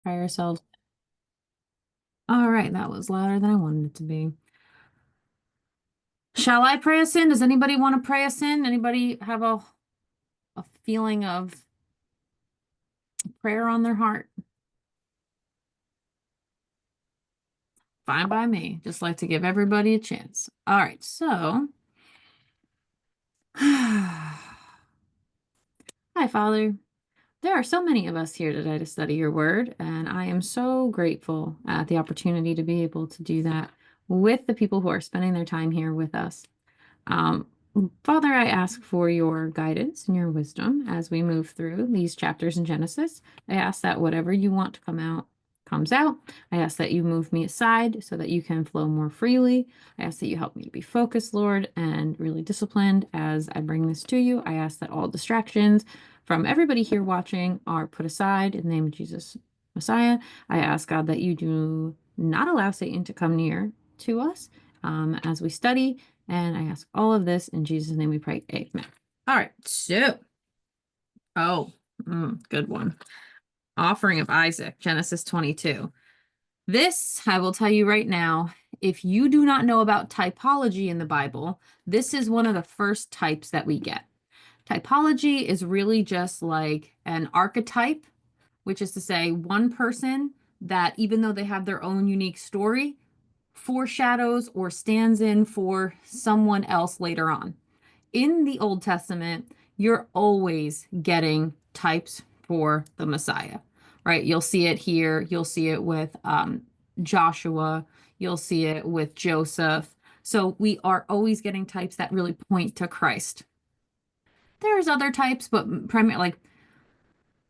Try ourselves. All right, that was louder than I wanted it to be. Shall I pray us in? Does anybody want to pray us in? Anybody have a feeling of prayer on their heart? Fine by me. Just like to give everybody a chance. All right, so Hi, Father. There are so many of us here today to study your word, and I am so grateful at the opportunity to be able to do that with the people who are spending their time here with us. Um, Father, I ask for your guidance and your wisdom as we move through these chapters in Genesis. I ask that whatever you want to come out comes out. I ask that you move me aside so that you can flow more freely. I ask that you help me to be focused, Lord, and really disciplined as I bring this to you. I ask that all distractions from everybody here watching are put aside in the name of Jesus, Messiah. I ask, God, that you do not allow Satan to come near to us as we study. And I ask all of this in Jesus' name we pray. Amen. All right. So, good one. Offering of Isaac, Genesis 22. This, I will tell you right now, if you do not know about typology in the Bible, this is one of the first types that we get. Typology is really just like an archetype, which is to say, one person that, even though they have their own unique story, foreshadows or stands in for someone else later on. In the Old Testament, you're always getting types for the Messiah, right? You'll see it here. You'll see it with Joshua. You'll see it with Joseph. So we are always getting types that really point to Christ. There's other types, but primarily, like,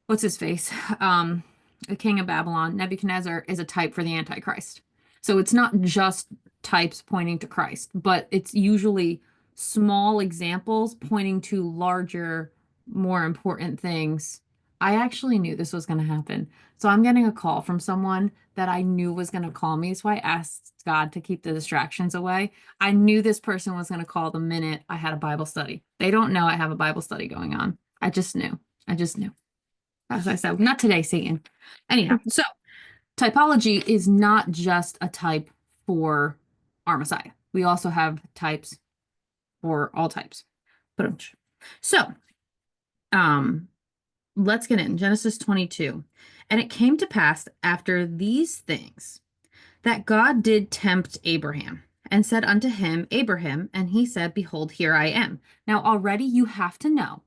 what's his face? The king of Babylon, Nebuchadnezzar, is a type for the Antichrist. So it's not just types pointing to Christ, but it's usually small examples pointing to larger, more important things. I actually knew this was going to happen. So I'm getting a call from someone that I knew was going to call me. So I asked God to keep the distractions away. I knew this person was going to call the minute I had a Bible study. They don't know I have a Bible study going on. I just knew. I just knew. As I said, not today, Satan. Anyhow, so typology is not just a type for our Messiah. We also have types for all types. So, let's get in Genesis 22. And it came to pass after these things that God did tempt Abraham and said unto him, Abraham, and he said, Behold, here I am. Now, already you have to know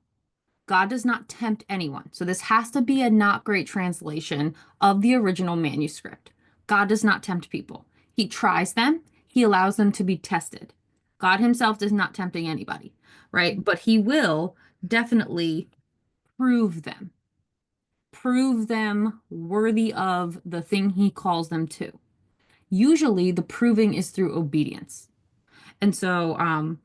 God does not tempt anyone. So this has to be a not great translation of the original manuscript. God does not tempt people. He tries them. He allows them to be tested. God himself is not tempting anybody, right? But he will definitely prove them worthy of the thing he calls them to. Usually the proving is through obedience. And so,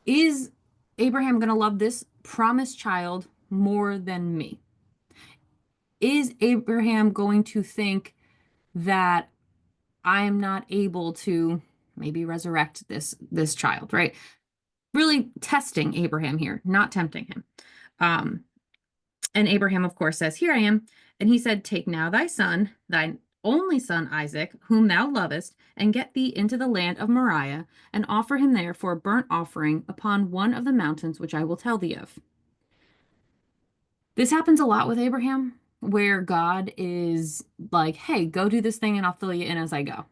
is Abraham going to love this promised child more than me? Is Abraham going to think that I am not able to maybe resurrect this child, right? Really testing Abraham here, not tempting him. And Abraham, of course, says, Here I am. And he said, Take now thy son, thine only son Isaac, whom thou lovest, and get thee into the land of Moriah, and offer him there for a burnt offering upon one of the mountains which I will tell thee of. This happens a lot with Abraham, where God is like, Hey, go do this thing and I'll fill you in as I go.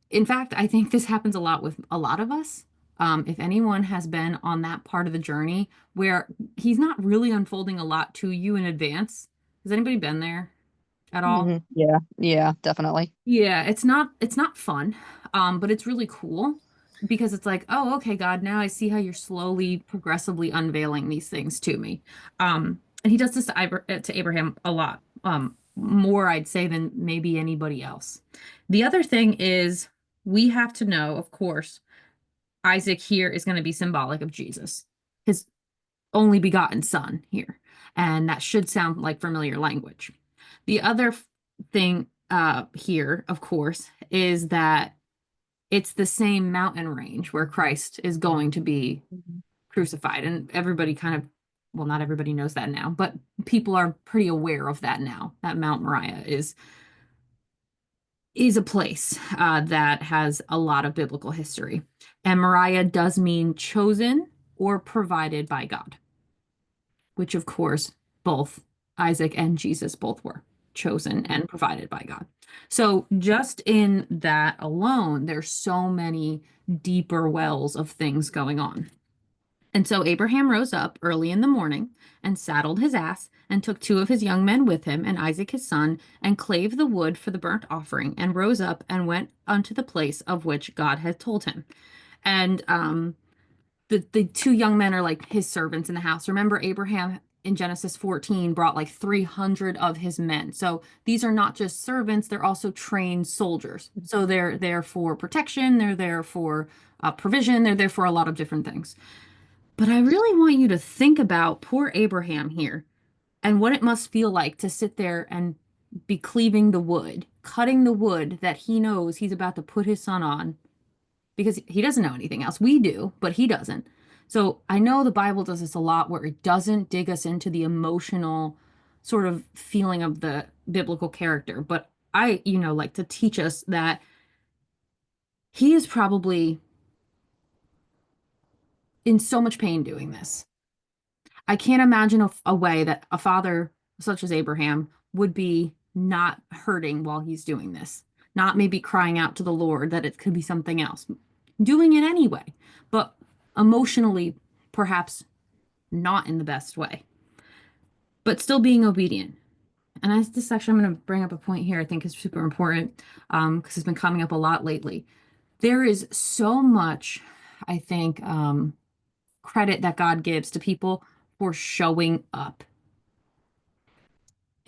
In fact, I think this happens a lot with a lot of us. If anyone has been on that part of the journey where he's not really unfolding a lot to you in advance, has anybody been there at all? Yeah, yeah, definitely. Yeah, it's not fun, but it's really cool because it's like, oh, okay, God, now I see how you're slowly, progressively unveiling these things to me. And he does this to Abraham a lot, more I'd say than maybe anybody else. The other thing is we have to know, of course, Isaac here is going to be symbolic of Jesus, his only begotten son here, and that should sound like familiar language. The other thing here, of course, is that it's the same mountain range where Christ is going to be Mhm. crucified, and everybody kind of well, not everybody knows that now, but people are pretty aware of that now, that Mount Moriah is a place that has a lot of biblical history. And Moriah does mean chosen or provided by God, which of course both Isaac and Jesus both were chosen and provided by God. So just in that alone, there's so many deeper wells of things going on. And so Abraham rose up early in the morning and saddled his ass and took two of his young men with him and Isaac his son and clave the wood for the burnt offering and rose up and went unto the place of which God had told him. And the two young men are like his servants in the house. Remember, Abraham in Genesis 14 brought like 300 of his men. So these are not just servants, they're also trained soldiers. So they're there for protection, they're there for provision, they're there for a lot of different things. But I really want you to think about poor Abraham here and what it must feel like to sit there and be cleaving the wood, cutting the wood that he knows he's about to put his son on because he doesn't know anything else. We do, but he doesn't. So I know the Bible does this a lot where it doesn't dig us into the emotional sort of feeling of the biblical character, but I, like to teach us that he is probably in so much pain doing this. I can't imagine a way that a father such as Abraham would be not hurting while he's doing this, not maybe crying out to the Lord that it could be something else, doing it anyway, but emotionally, perhaps not in the best way, but still being obedient. And this actually, I'm going to bring up a point here I think is super important because it's been coming up a lot lately. There is so much, I think, credit that God gives to people for showing up.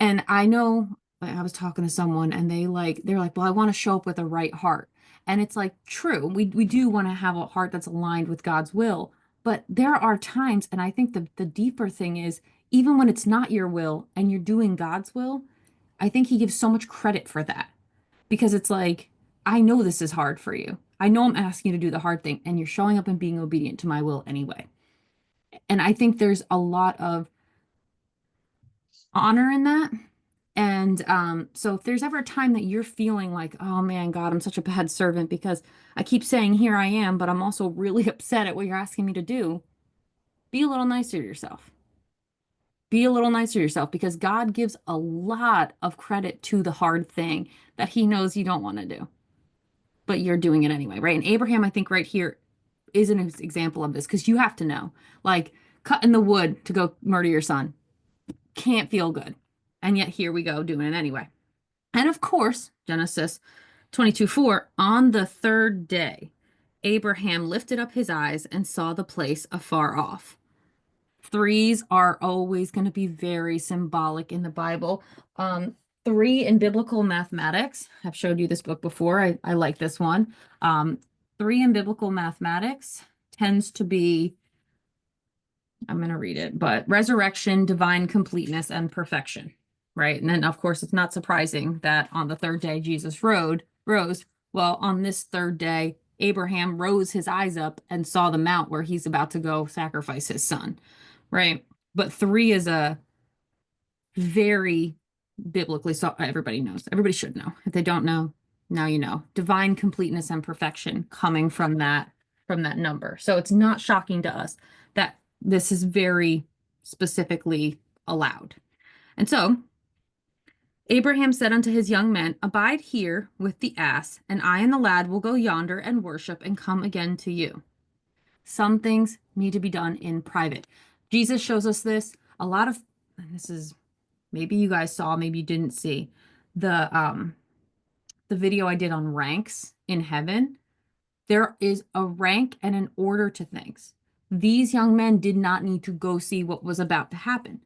And I know like, I was talking to someone and they're like, well, I want to show up with a right heart. And it's like true. We do want to have a heart that's aligned with God's will. But there are times, and I think the deeper thing is even when it's not your will and you're doing God's will, I think he gives so much credit for that. Because it's like, I know this is hard for you. I know I'm asking you to do the hard thing, and you're showing up and being obedient to my will anyway. And I think there's a lot of honor in that. And so if there's ever a time that you're feeling like, oh man, God, I'm such a bad servant because I keep saying, here I am, but I'm also really upset at what you're asking me to do, be a little nicer to yourself. Be a little nicer to yourself because God gives a lot of credit to the hard thing that he knows you don't want to do, but you're doing it anyway, right? And Abraham, I think right here is an example of this because you have to know, like cutting the wood to go murder your son can't feel good. And yet here we go doing it anyway. And of course, Genesis 22:4, on the third day, Abraham lifted up his eyes and saw the place afar off. Threes are always going to be very symbolic in the Bible. Three in biblical mathematics. I've showed you this book before. I like this one. Three in biblical mathematics tends to be, I'm going to read it, but resurrection, divine completeness, and perfection, right? And then, of course, it's not surprising that on the third day Jesus rose. Well, on this third day, Abraham rose his eyes up and saw the mount where he's about to go sacrifice his son, right? But three is a very biblically, so everybody knows. Everybody should know. If they don't know, now you know. Divine completeness and perfection coming from that number. So it's not shocking to us that this is very specifically allowed. And so Abraham said unto his young men, abide here with the ass, and I and the lad will go yonder and worship and come again to you. Some things need to be done in private. Jesus shows us this. A lot of, and this is maybe you guys saw, maybe you didn't see the video I did on ranks in heaven. There is a rank and an order to things. These young men did not need to go see what was about to happen.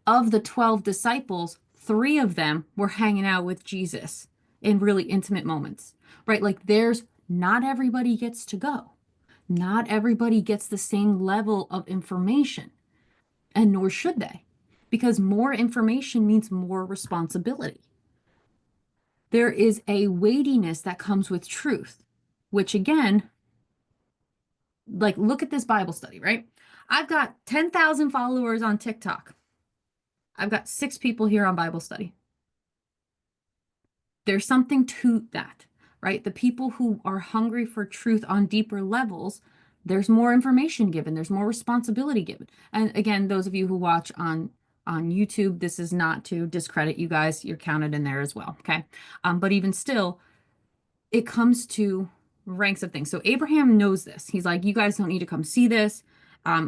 Of the 12 disciples, 3 of them were hanging out with Jesus in really intimate moments, right? Like there's not everybody gets to go. Not everybody gets the same level of information, and nor should they, because more information means more responsibility. There is a weightiness that comes with truth, which again, like look at this Bible study, right? I've got 10,000 followers on TikTok. I've got 6 people here on Bible study. There's something to that, right? The people who are hungry for truth on deeper levels, there's more information given, there's more responsibility given. And again, those of you who watch on YouTube, this is not to discredit you guys. You're counted in there as well, okay? But even still, it comes to ranks of things. So Abraham knows this. He's like, you guys don't need to come see this.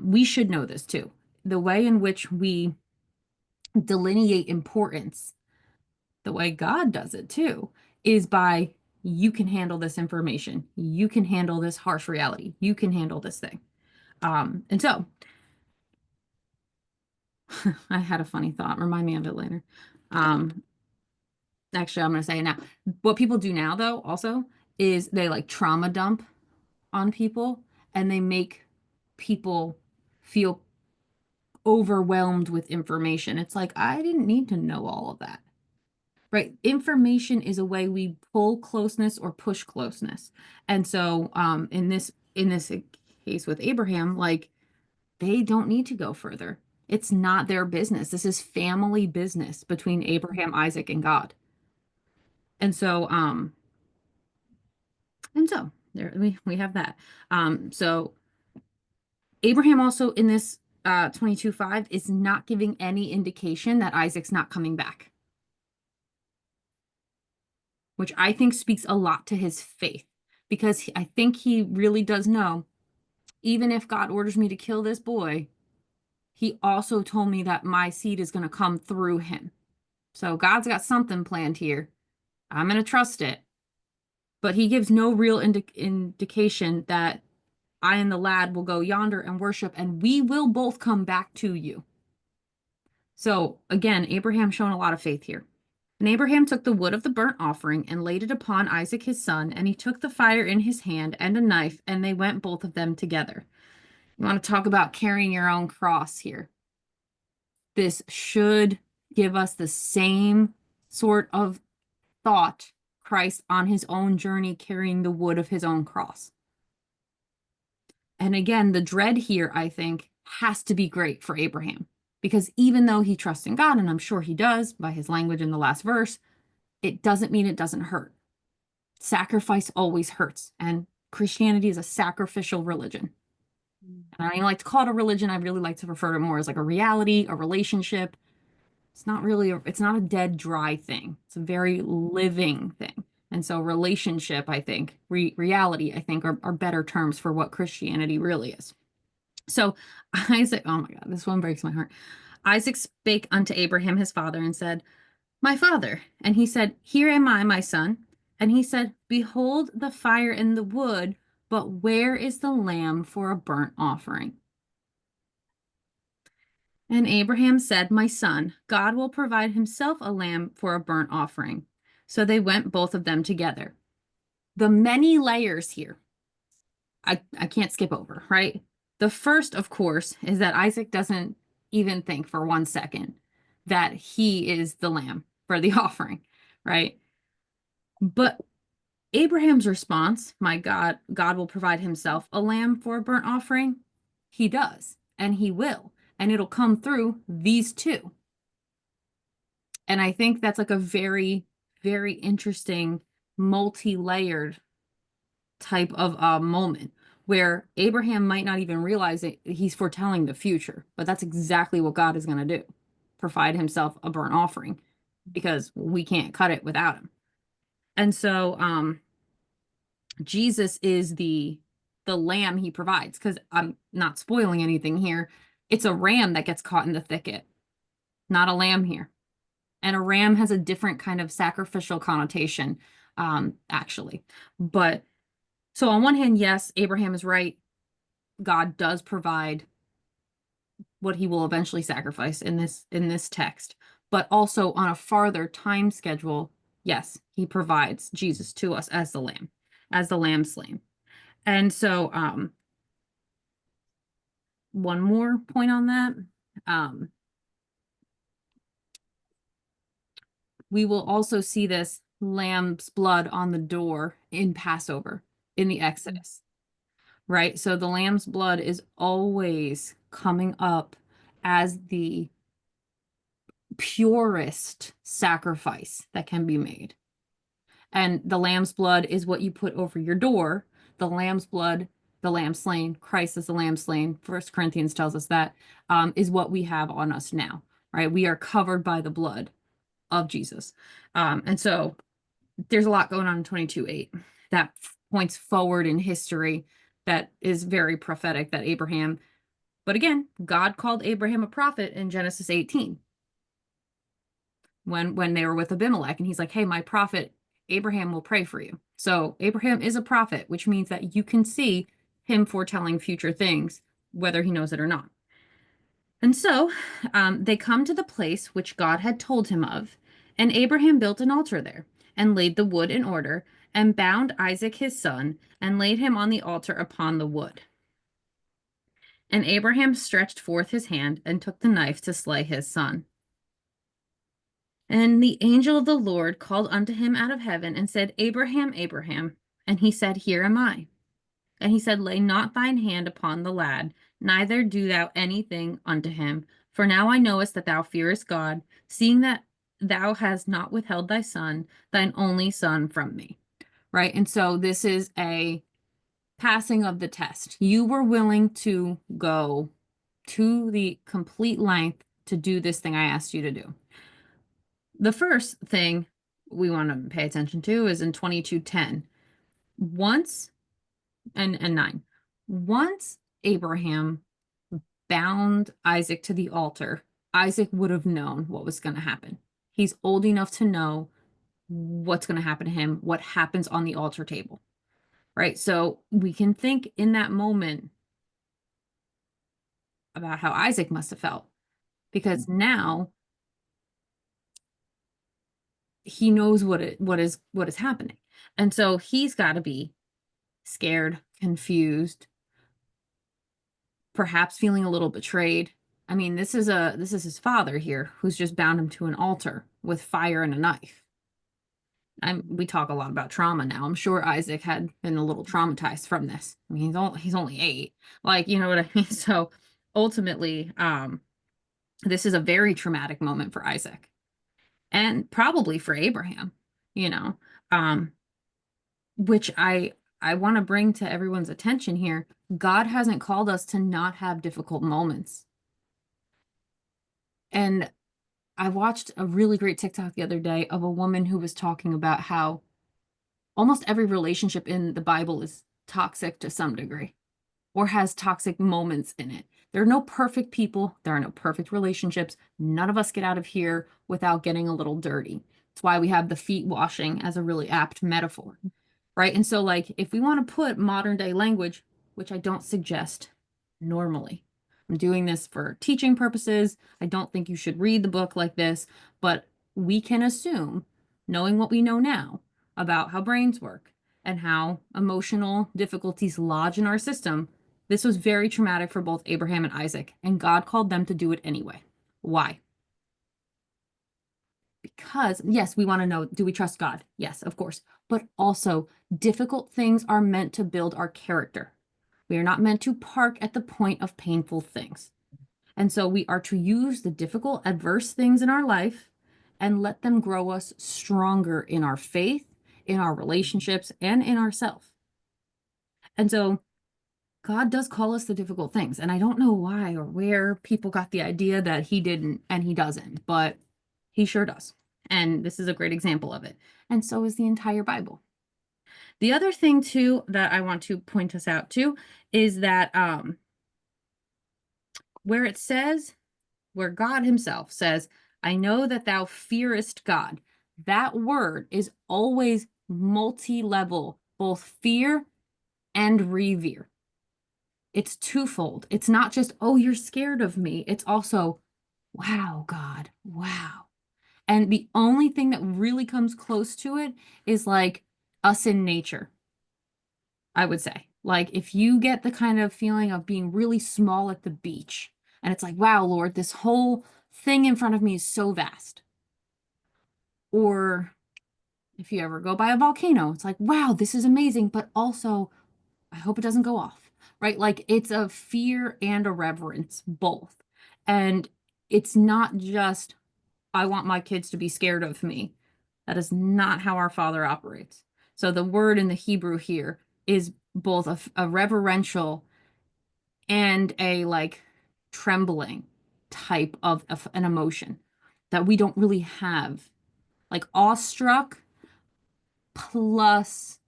We should know this too. The way in which we delineate importance, the way God does it too, is by you can handle this information. You can handle this harsh reality. You can handle this thing. And so I had a funny thought. Remind me of it later. Um, Actually, I'm going to say it now. What people do now, though, also, is they like trauma dump on people and they make people feel overwhelmed with information. It's like, I didn't need to know all of that. Right. Information is a way we pull closeness or push closeness. And so in this case with Abraham, like they don't need to go further. It's not their business. This is family business between Abraham, Isaac, and God. And so there we have that. So Abraham also in this 22:5 is not giving any indication that Isaac's not coming back, which I think speaks a lot to his faith because I think he really does know, even if God orders me to kill this boy, he also told me that my seed is going to come through him. So God's got something planned here. I'm going to trust it. But he gives no real indication that I and the lad will go yonder and worship, and we will both come back to you. So again, Abraham showing a lot of faith here. And Abraham took the wood of the burnt offering and laid it upon Isaac his son, and he took the fire in his hand and a knife, and they went both of them together. You want to talk about carrying your own cross here. This should give us the same sort of thought Christ on his own journey carrying the wood of his own cross. And again, the dread here, I think, has to be great for Abraham because even though he trusts in God, and I'm sure he does by his language in the last verse, it doesn't mean it doesn't hurt. Sacrifice always hurts, and Christianity is a sacrificial religion. And I don't even like to call it a religion. I really like to refer to it more as like a reality, a relationship. It's not really, it's not a dead, dry thing. It's a very living thing. And so relationship, I think, reality, I think, are better terms for what Christianity really is. So Isaac, oh my God, this one breaks my heart. Isaac spake unto Abraham his father and said, my father. And he said, here am I, my son. And he said, behold the fire and the wood, but where is the lamb for a burnt offering? And Abraham said, my son, God will provide himself a lamb for a burnt offering. So they went both of them together. The many layers here, I can't skip over, right? The first, of course, is that Isaac doesn't even think for 1 second that he is the lamb for the offering, right? But Abraham's response, my God, God will provide himself a lamb for a burnt offering. He does, and he will, and it'll come through these two. And I think that's like a very, very interesting, multi-layered type of moment where Abraham might not even realize that he's foretelling the future, but that's exactly what God is going to do. Provide himself a burnt offering because we can't cut it without him. And so Jesus is the lamb he provides because I'm not spoiling anything here. It's a ram that gets caught in the thicket, not a lamb here. And a ram has a different kind of sacrificial connotation, actually. But so on one hand, yes, Abraham is right. God does provide what he will eventually sacrifice in this text. But also on a farther time schedule, yes, he provides Jesus to us as the lamb slain. And so one more point on that. We will also see this lamb's blood on the door in Passover in the Exodus, right? So the lamb's blood is always coming up as the purest sacrifice that can be made. And the lamb's blood is what you put over your door. The lamb's blood, the lamb slain, Christ is the lamb slain. First Corinthians tells us that is what we have on us now, right? We are covered by the blood of Jesus. And so there's a lot going on in 22:8 that points forward in history that is very prophetic that Abraham, but again, God called Abraham a prophet in Genesis 18 when they were with Abimelech, and he's like, hey, my prophet Abraham will pray for you. So Abraham is a prophet, which means that you can see him foretelling future things, whether he knows it or not. And so they come to the place which God had told him of, and Abraham built an altar there, and laid the wood in order, and bound Isaac his son, and laid him on the altar upon the wood. And Abraham stretched forth his hand, and took the knife to slay his son. And the angel of the Lord called unto him out of heaven, and said, Abraham, Abraham. And he said, Here am I. And he said, Lay not thine hand upon the lad, neither do thou anything unto him. For now I knowest that thou fearest God, seeing that thou hast not withheld thy son, thine only son, from me. Right? And so this is a passing of the test. You were willing to go to the complete length to do this thing I asked you to do. The first thing we want to pay attention to is in 22:10. Once and 9. Once Abraham bound Isaac to the altar, Isaac would have known what was going to happen. He's old enough to know what's going to happen to him, what happens on the altar table, right? So we can think in that moment about how Isaac must have felt, because now he knows what is happening. And so he's got to be scared, confused, perhaps feeling a little betrayed. I mean, this is his father here who's just bound him to an altar with fire and a knife. We talk a lot about trauma now. I'm sure Isaac had been a little traumatized from this. I mean, he's only 8. Like, you know what I mean? So ultimately, this is a very traumatic moment for Isaac and probably for Abraham, you know, which I want to bring to everyone's attention here. God hasn't called us to not have difficult moments. And I watched a really great TikTok the other day of a woman who was talking about how almost every relationship in the Bible is toxic to some degree or has toxic moments in it. There are no perfect people. There are no perfect relationships. None of us get out of here without getting a little dirty. That's why we have the feet washing as a really apt metaphor, right? And so, like, if we want to put modern day language, which I don't suggest normally, I'm doing this for teaching purposes. I don't think you should read the book like this, but we can assume, knowing what we know now about how brains work and how emotional difficulties lodge in our system, this was very traumatic for both Abraham and Isaac, and God called them to do it anyway. Why? Because, yes, we want to know, do we trust God? Yes, of course. But also, difficult things are meant to build our character. We are not meant to park at the point of painful things. And so we are to use the difficult, adverse things in our life and let them grow us stronger in our faith, in our relationships, and in ourselves. And so God does call us the difficult things. And I don't know why or where people got the idea that he didn't and he doesn't, but he sure does. And this is a great example of it. And so is the entire Bible. The other thing, too, that I want to point us out to is that where it says, where God himself says, I know that thou fearest God, that word is always multi-level, both fear and revere. It's twofold. It's not just, oh, you're scared of me. It's also, wow, God, wow. And the only thing that really comes close to it is like us in nature, I would say. Like if you get the kind of feeling of being really small at the beach, and it's like, wow, Lord, this whole thing in front of me is so vast. Or if you ever go by a volcano, it's like, wow, this is amazing, but also I hope it doesn't go off. right? Like it's a fear and a reverence, both. And it's not just, I want my kids to be scared of me. That is not how our Father operates. So the word in the Hebrew here is both a reverential and a like trembling type of an emotion that we don't really have. Like awestruck plus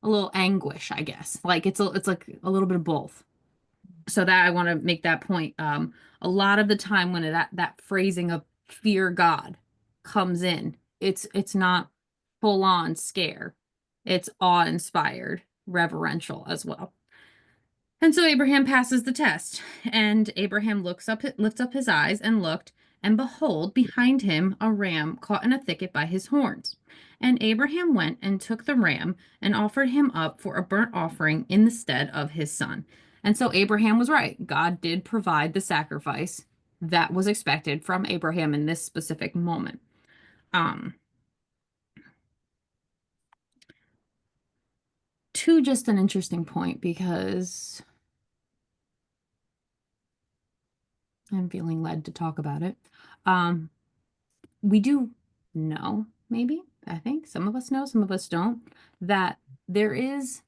a little anguish, I guess. Like it's like a little bit of both. So that I want to make that point. A lot of the time when that phrasing of fear God comes in, it's not full on scare. It's awe-inspired, reverential as well. And so Abraham passes the test, and Abraham lifts up his eyes and looked, and behold, behind him a ram caught in a thicket by his horns. And Abraham went and took the ram and offered him up for a burnt offering in the stead of his son. And so Abraham was right. God did provide the sacrifice that was expected from Abraham in this specific moment. Um, to just an interesting point because I'm feeling led to talk about it. Um, we do know, maybe, I think some of us know, some of us don't, that there is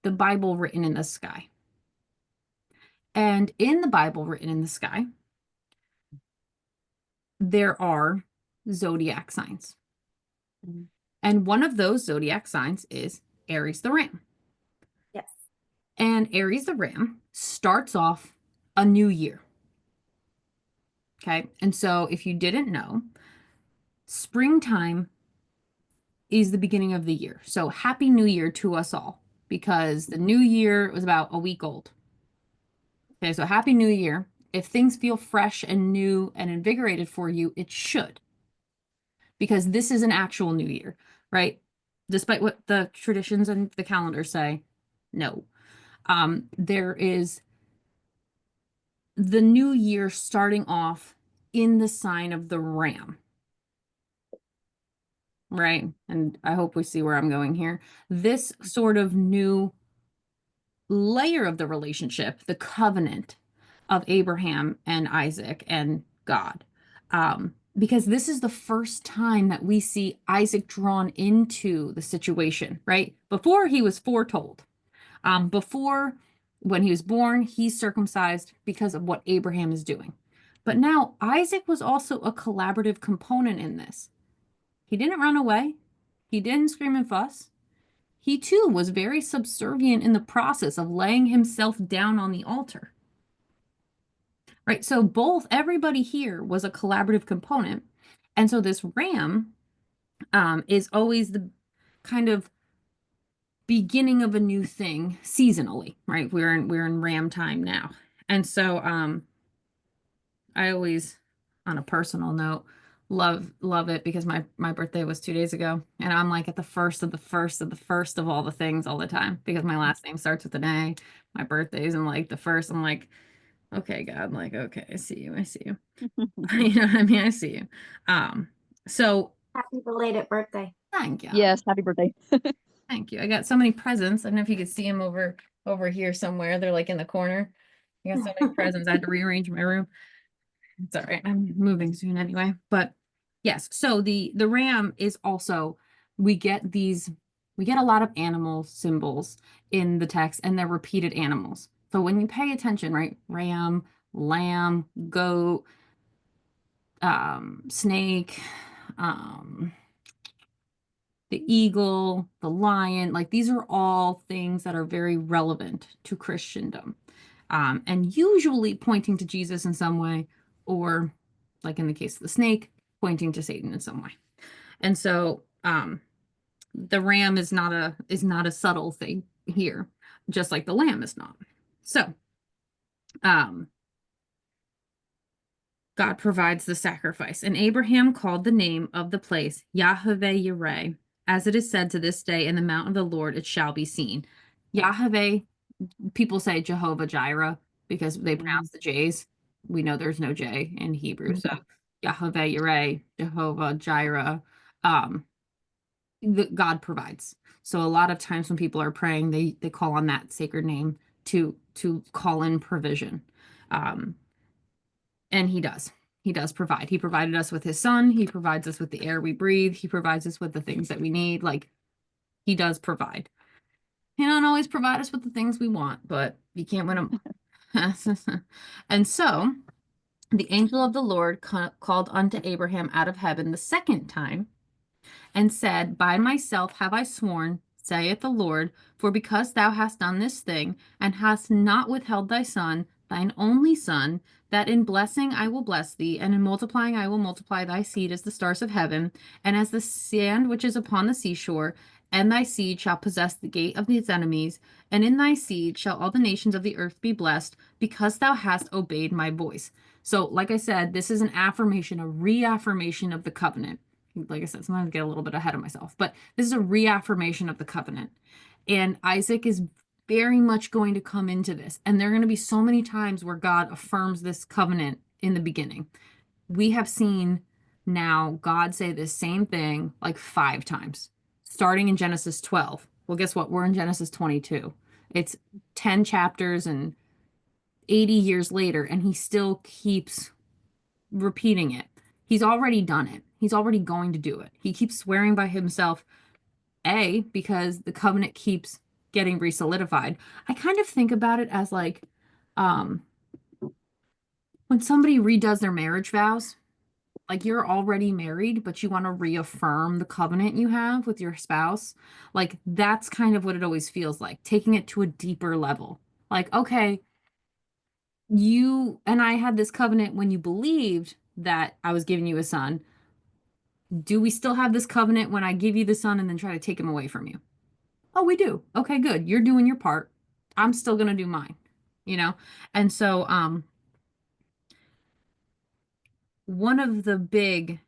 the Bible written in the sky. And in the Bible written in the sky, there are zodiac signs. Mhm. And one of those zodiac signs is Aries the ram. Yes. And Aries the ram starts off a new year. Okay. And so if you didn't know, springtime is the beginning of the year. So happy new year to us all because the new year was about a week old. Okay, so happy new year. If things feel fresh and new and invigorated for you, it should because this is an actual new year, right? Despite what the traditions and the calendar say, no. There is the new year starting off in the sign of the ram, right? And I hope we see where I'm going here. This sort of new layer of the relationship, the covenant of Abraham and Isaac and God. Because this is the first time that we see Isaac drawn into the situation, right? Before he was foretold, before when he was born, he's circumcised because of what Abraham is doing. But now Isaac was also a collaborative component in this. He didn't run away, he didn't scream and fuss. He too was very subservient in the process of laying himself down on the altar. Right. So everybody here was a collaborative component. And so this ram is always the kind of beginning of a new thing seasonally, right? We're in ram time now. And so I always, on a personal note, love it because my birthday was 2 days ago. And I'm like at the first of the first of the first of all the things all the time because my last name starts with an A. My birthday's in like the first. I'm like, okay, God, like, okay, I see you, I see you. You know what I mean? I see you. So Happy belated birthday. thank you. Yes, happy birthday. Thank you. I got so many presents. I don't know if you could see them over here somewhere. They're like in the corner. I got so many presents. I had to rearrange my room. It's all right. I'm moving soon anyway. But yes, so the ram is also we get a lot of animal symbols in the text and they're repeated animals. So when you pay attention, right? Ram, lamb, goat, snake, um, the eagle, the lion, like these are all things that are very relevant to Christendom. And usually pointing to Jesus in some way, or like in the case of the snake, pointing to Satan in some way. And so the ram is not a subtle thing here, just like the lamb is not. So God provides the sacrifice, and Abraham called the name of the place Yahweh Yireh, as it is said to this day, in the mount of the Lord it shall be seen. Yahweh, people say Jehovah Jireh because they pronounce the J's. We know there's no J in Hebrew, so Yahweh Yireh, Jehovah Jireh, God provides. So a lot of times when people are praying, they call on that sacred name to call in provision. Um, and he does. He does provide. He provided us with his son. He provides us with the air we breathe. He provides us with the things that we need. Like, he does provide. He don't always provide us with the things we want, but you can't win them. And so the angel of the Lord called unto Abraham out of heaven the second time and said, By myself have I sworn, saith the Lord, for because thou hast done this thing, and hast not withheld thy son, thine only son, that in blessing I will bless thee, and in multiplying I will multiply thy seed as the stars of heaven, and as the sand which is upon the seashore, and thy seed shall possess the gate of his enemies, and in thy seed shall all the nations of the earth be blessed, because thou hast obeyed my voice. So, like I said, this is an affirmation, a reaffirmation of the covenant. Like I said, sometimes I get a little bit ahead of myself, but this is a reaffirmation of the covenant. And Isaac is very much going to come into this. And there are going to be so many times where God affirms this covenant in the beginning. We have seen now God say this same thing like 5 times, starting in Genesis 12. Well, guess what? We're in Genesis 22. It's 10 chapters and 80 years later, and he still keeps repeating it. He's already done it. He's already going to do it. He keeps swearing by himself, because the covenant keeps getting resolidified. I kind of think about it as like um, when somebody redoes their marriage vows, like you're already married, but you want to reaffirm the covenant you have with your spouse. Like that's kind of what it always feels like, taking it to a deeper level. Like, okay, you and I had this covenant when you believed that I was giving you a son. Do we still have this covenant when I give you the son and then try to take him away from you? Oh, we do. Okay, good. You're doing your part. I'm still going to do mine, you know? And so, one of the big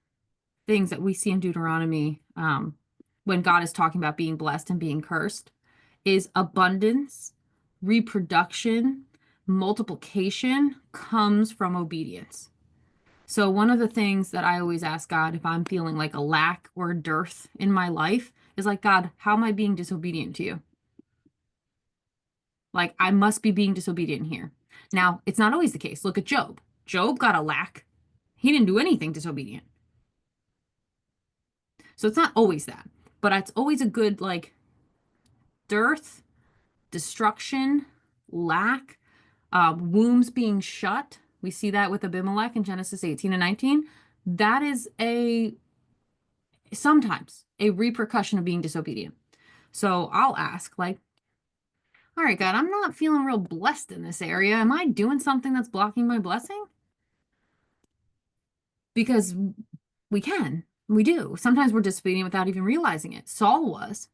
things that we see in Deuteronomy, when God is talking about being blessed and being cursed, is abundance, reproduction, multiplication comes from obedience. So one of the things that I always ask God if I'm feeling like a lack or a dearth in my life is like, God, how am I being disobedient to you? Like I must be being disobedient here. Now, it's not always the case. Look at Job. Job got a lack. He didn't do anything disobedient. So it's not always that, but it's always a good like dearth, destruction, lack, wombs being shut. We see that with Abimelech in Genesis 18 and 19. That is sometimes a repercussion of being disobedient. So I'll ask, like, all right, God, I'm not feeling real blessed in this area. Am I doing something that's blocking my blessing? Because we do. Sometimes we're disobedient without even realizing it. Saul was.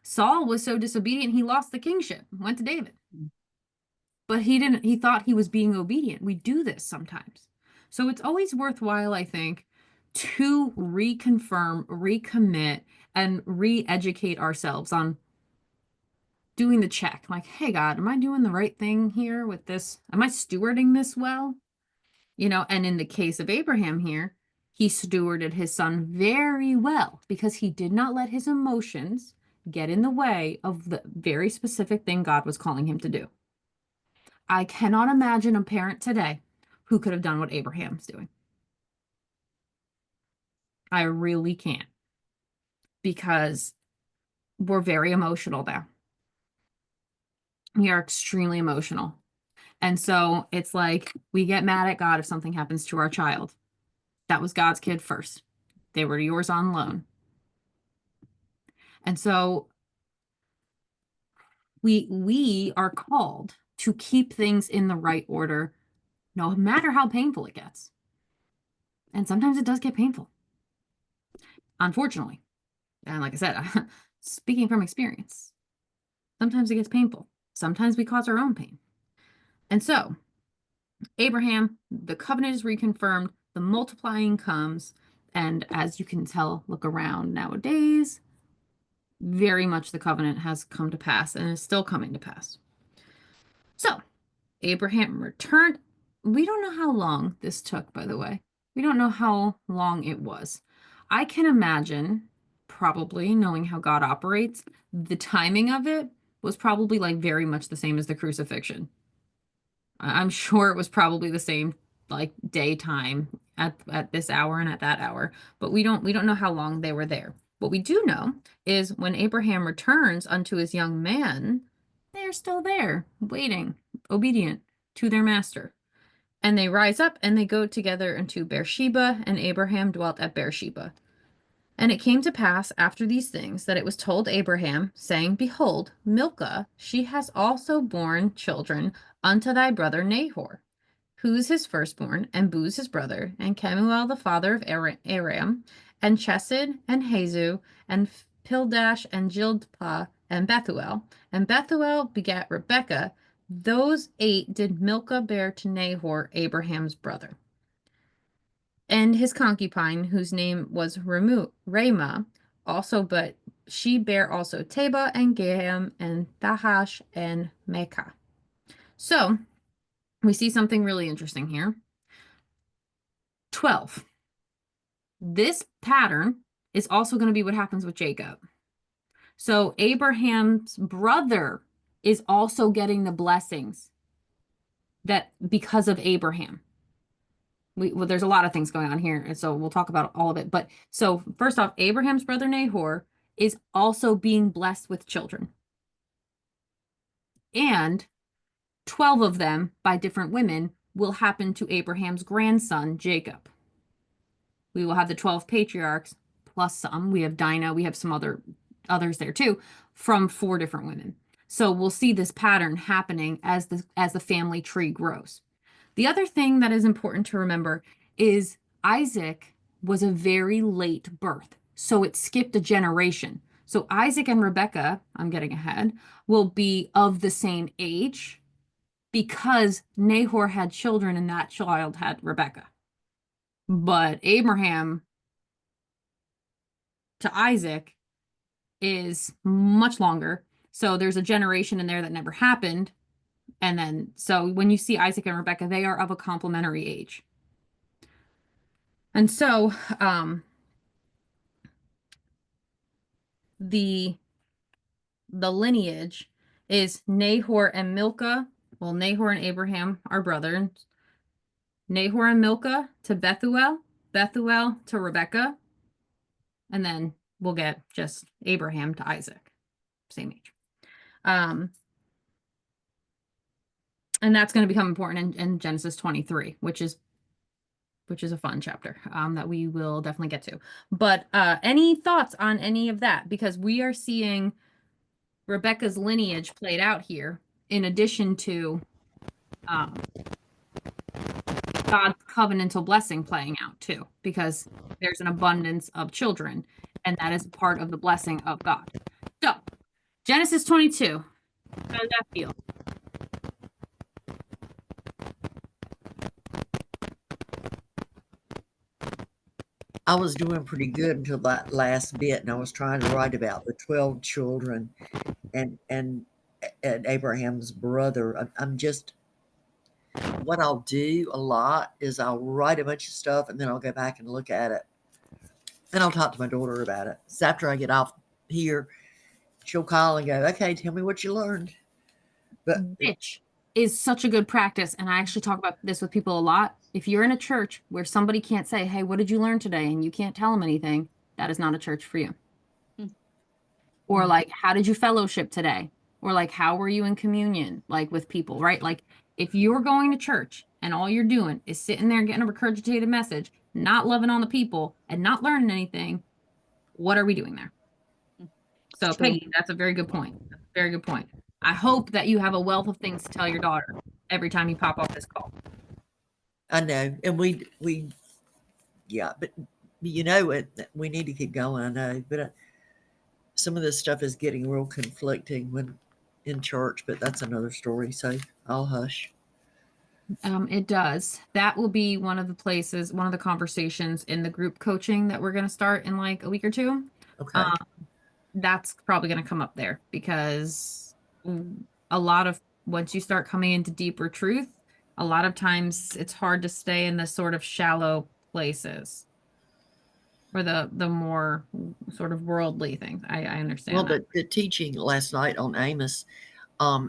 Saul was so disobedient, he lost the kingship, went to David. But he didn't, he thought he was being obedient. We do this sometimes. So it's always worthwhile, I think, to reconfirm, recommit, and re-educate ourselves on doing the check. Like, hey, God, am I doing the right thing here with this? Am I stewarding this well? And in the case of Abraham here, he stewarded his son very well because he did not let his emotions get in the way of the very specific thing God was calling him to do. I cannot imagine a parent today who could have done what Abraham's doing. I really can't because we're very emotional now. We are extremely emotional. And so it's like we get mad at God if something happens to our child. That was God's kid first. They were yours on loan. And so we are called to keep things in the right order, no matter how painful it gets. And sometimes it does get painful, unfortunately. And like I said, speaking from experience, sometimes it gets painful. Sometimes we cause our own pain. And so, Abraham, the covenant is reconfirmed, the multiplying comes, and as you can tell, look around nowadays, very much the covenant has come to pass and is still coming to pass. So, Abraham returned. We don't know how long this took, by the way. We don't know how long it was. I can imagine probably, knowing how God operates, the timing of it was probably like very much the same as the crucifixion. I'm sure it was probably the same like daytime at this hour and at that hour, but we don't know how long they were there. What we do know is when Abraham returns unto his young men, they're still there, waiting, obedient to their master. And they rise up and they go together into Beersheba, and Abraham dwelt at Beersheba. And it came to pass after these things that it was told Abraham, saying, Behold, Milcah, she has also borne children unto thy brother Nahor, who's his firstborn, and Buz his brother, and Kemuel the father of Aram, and Chesed, and Hazu, and Pildash, and Jildpah, and Bethuel. And Bethuel begat Rebekah. Those 8 did Milcah bear to Nahor, Abraham's brother. And his concubine, whose name was Ramah, also, but she bare also Teba and Gaham and Thahash and Mecca. So we see something really interesting here. 12. This pattern is also going to be what happens with Jacob. So Abraham's brother is also getting the blessings that because of Abraham. Well, there's a lot of things going on here, and so we'll talk about all of it. But so first off, Abraham's brother Nahor is also being blessed with children. And 12 of them by different women will happen to Abraham's grandson, Jacob. We will have the 12 patriarchs plus some. We have Dinah, we have some others there too, from 4 different women. So we'll see this pattern happening as the family tree grows. The other thing that is important to remember is Isaac was a very late birth, so it skipped a generation. So Isaac and Rebekah, I'm getting ahead, will be of the same age because Nahor had children and that child had Rebekah. But Abraham to Isaac is much longer. So there's a generation in there that never happened. And then, so when you see Isaac and Rebekah, they are of a complementary age. And so, the lineage is Nahor and Milcah. Well, Nahor and Abraham are brothers. Nahor and Milcah to Bethuel, Bethuel to Rebekah, and then we'll get just Abraham to Isaac, same age. And that's going to become important in Genesis 23, which is a fun chapter that we will definitely get to. But any thoughts on any of that? Because we are seeing Rebecca's lineage played out here, in addition to God's covenantal blessing playing out too, because there's an abundance of children, and that is part of the blessing of God. So, Genesis 22, how does that feel? I was doing pretty good until that last bit, and I was trying to write about the 12 children and Abraham's brother. I'm just, what I'll do a lot is I'll write a bunch of stuff and then I'll go back and look at it. And I'll talk to my daughter about it. So after I get off here, she'll call and go, okay, tell me what you learned. But Which is such a good practice. And I actually talk about this with people a lot. If you're in a church where somebody can't say, hey, what did you learn today? And you can't tell them anything, that is not a church for you. Or like, how did you fellowship today? Or like, how were you in communion? Like with people, right? Like if you're going to church and all you're doing is sitting there getting a regurgitated message, not loving on the people and not learning anything, what are we doing there? So Peggy, that's a very good point. Very good point. I hope that you have a wealth of things to tell your daughter every time you pop off this call. I know. And we, yeah, but you know what? We need to keep going. I know, but some of this stuff is getting real conflicting when in church, but that's another story. So I'll hush. It does. That will be one of the places, one of the conversations in the group coaching that we're going to start in like a week or two. Okay. That's probably going to come up there because a lot of, once you start coming into deeper truth, a lot of times it's hard to stay in the sort of shallow places. or the more sort of worldly things. I understand Well, that. the teaching last night on Amos, I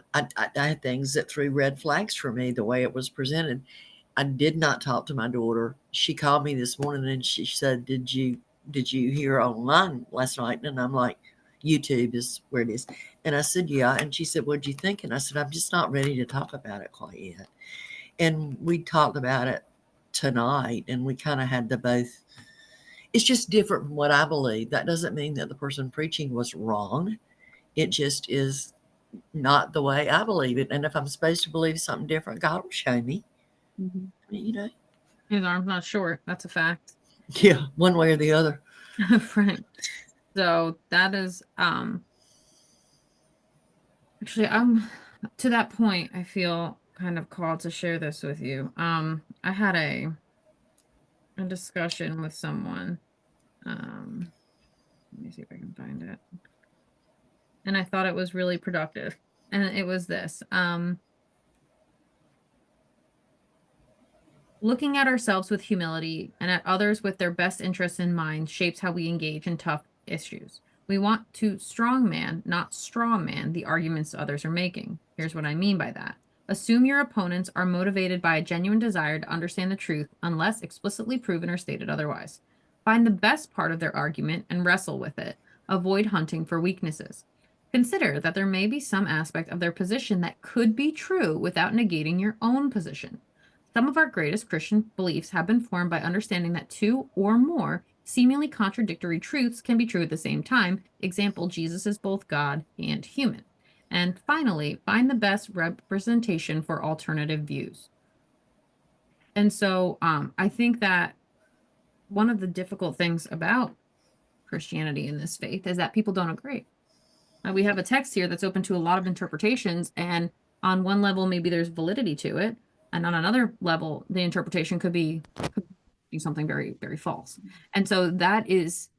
had things that threw red flags for me the way it was presented. I did not talk to my daughter. She called me this morning and she said, "Did you hear online last night?" And I'm like, "YouTube is where it is." And I said, "Yeah." And she said, "What'd you think?" And I said, "I'm just not ready to talk about it quite yet." And we talked about it tonight, and we kind of had the both. It's just different from what I believe. That doesn't mean that the person preaching was wrong. It just is not the way I believe it. And if I'm supposed to believe something different, God will show me. Mhm. You know, His arm's not short. That's a fact. yeah, one way or the other. Right. So that is actually I'm to that point, I feel kind of called to share this with you. I had a discussion with someone. Let me see if I can find it. And I thought it was really productive. And it was this. Looking at ourselves with humility and at others with their best interests in mind shapes how we engage in tough issues. We want to strongman, not straw man, the arguments others are making. Here's what I mean by that. Assume your opponents are motivated by a genuine desire to understand the truth unless explicitly proven or stated otherwise. Find the best part of their argument and wrestle with it. Avoid hunting for weaknesses. Consider that there may be some aspect of their position that could be true without negating your own position. Some of our greatest Christian beliefs have been formed by understanding that two or more seemingly contradictory truths can be true at the same time. Example, Jesus is both God and human. And finally, find the best representation for alternative views. And so I think that one of the difficult things about Christianity in this faith is that people don't agree. We have a text here that's open to a lot of interpretations, and on one level, maybe there's validity to it, and on another level, the interpretation could be something very, very false. And so that is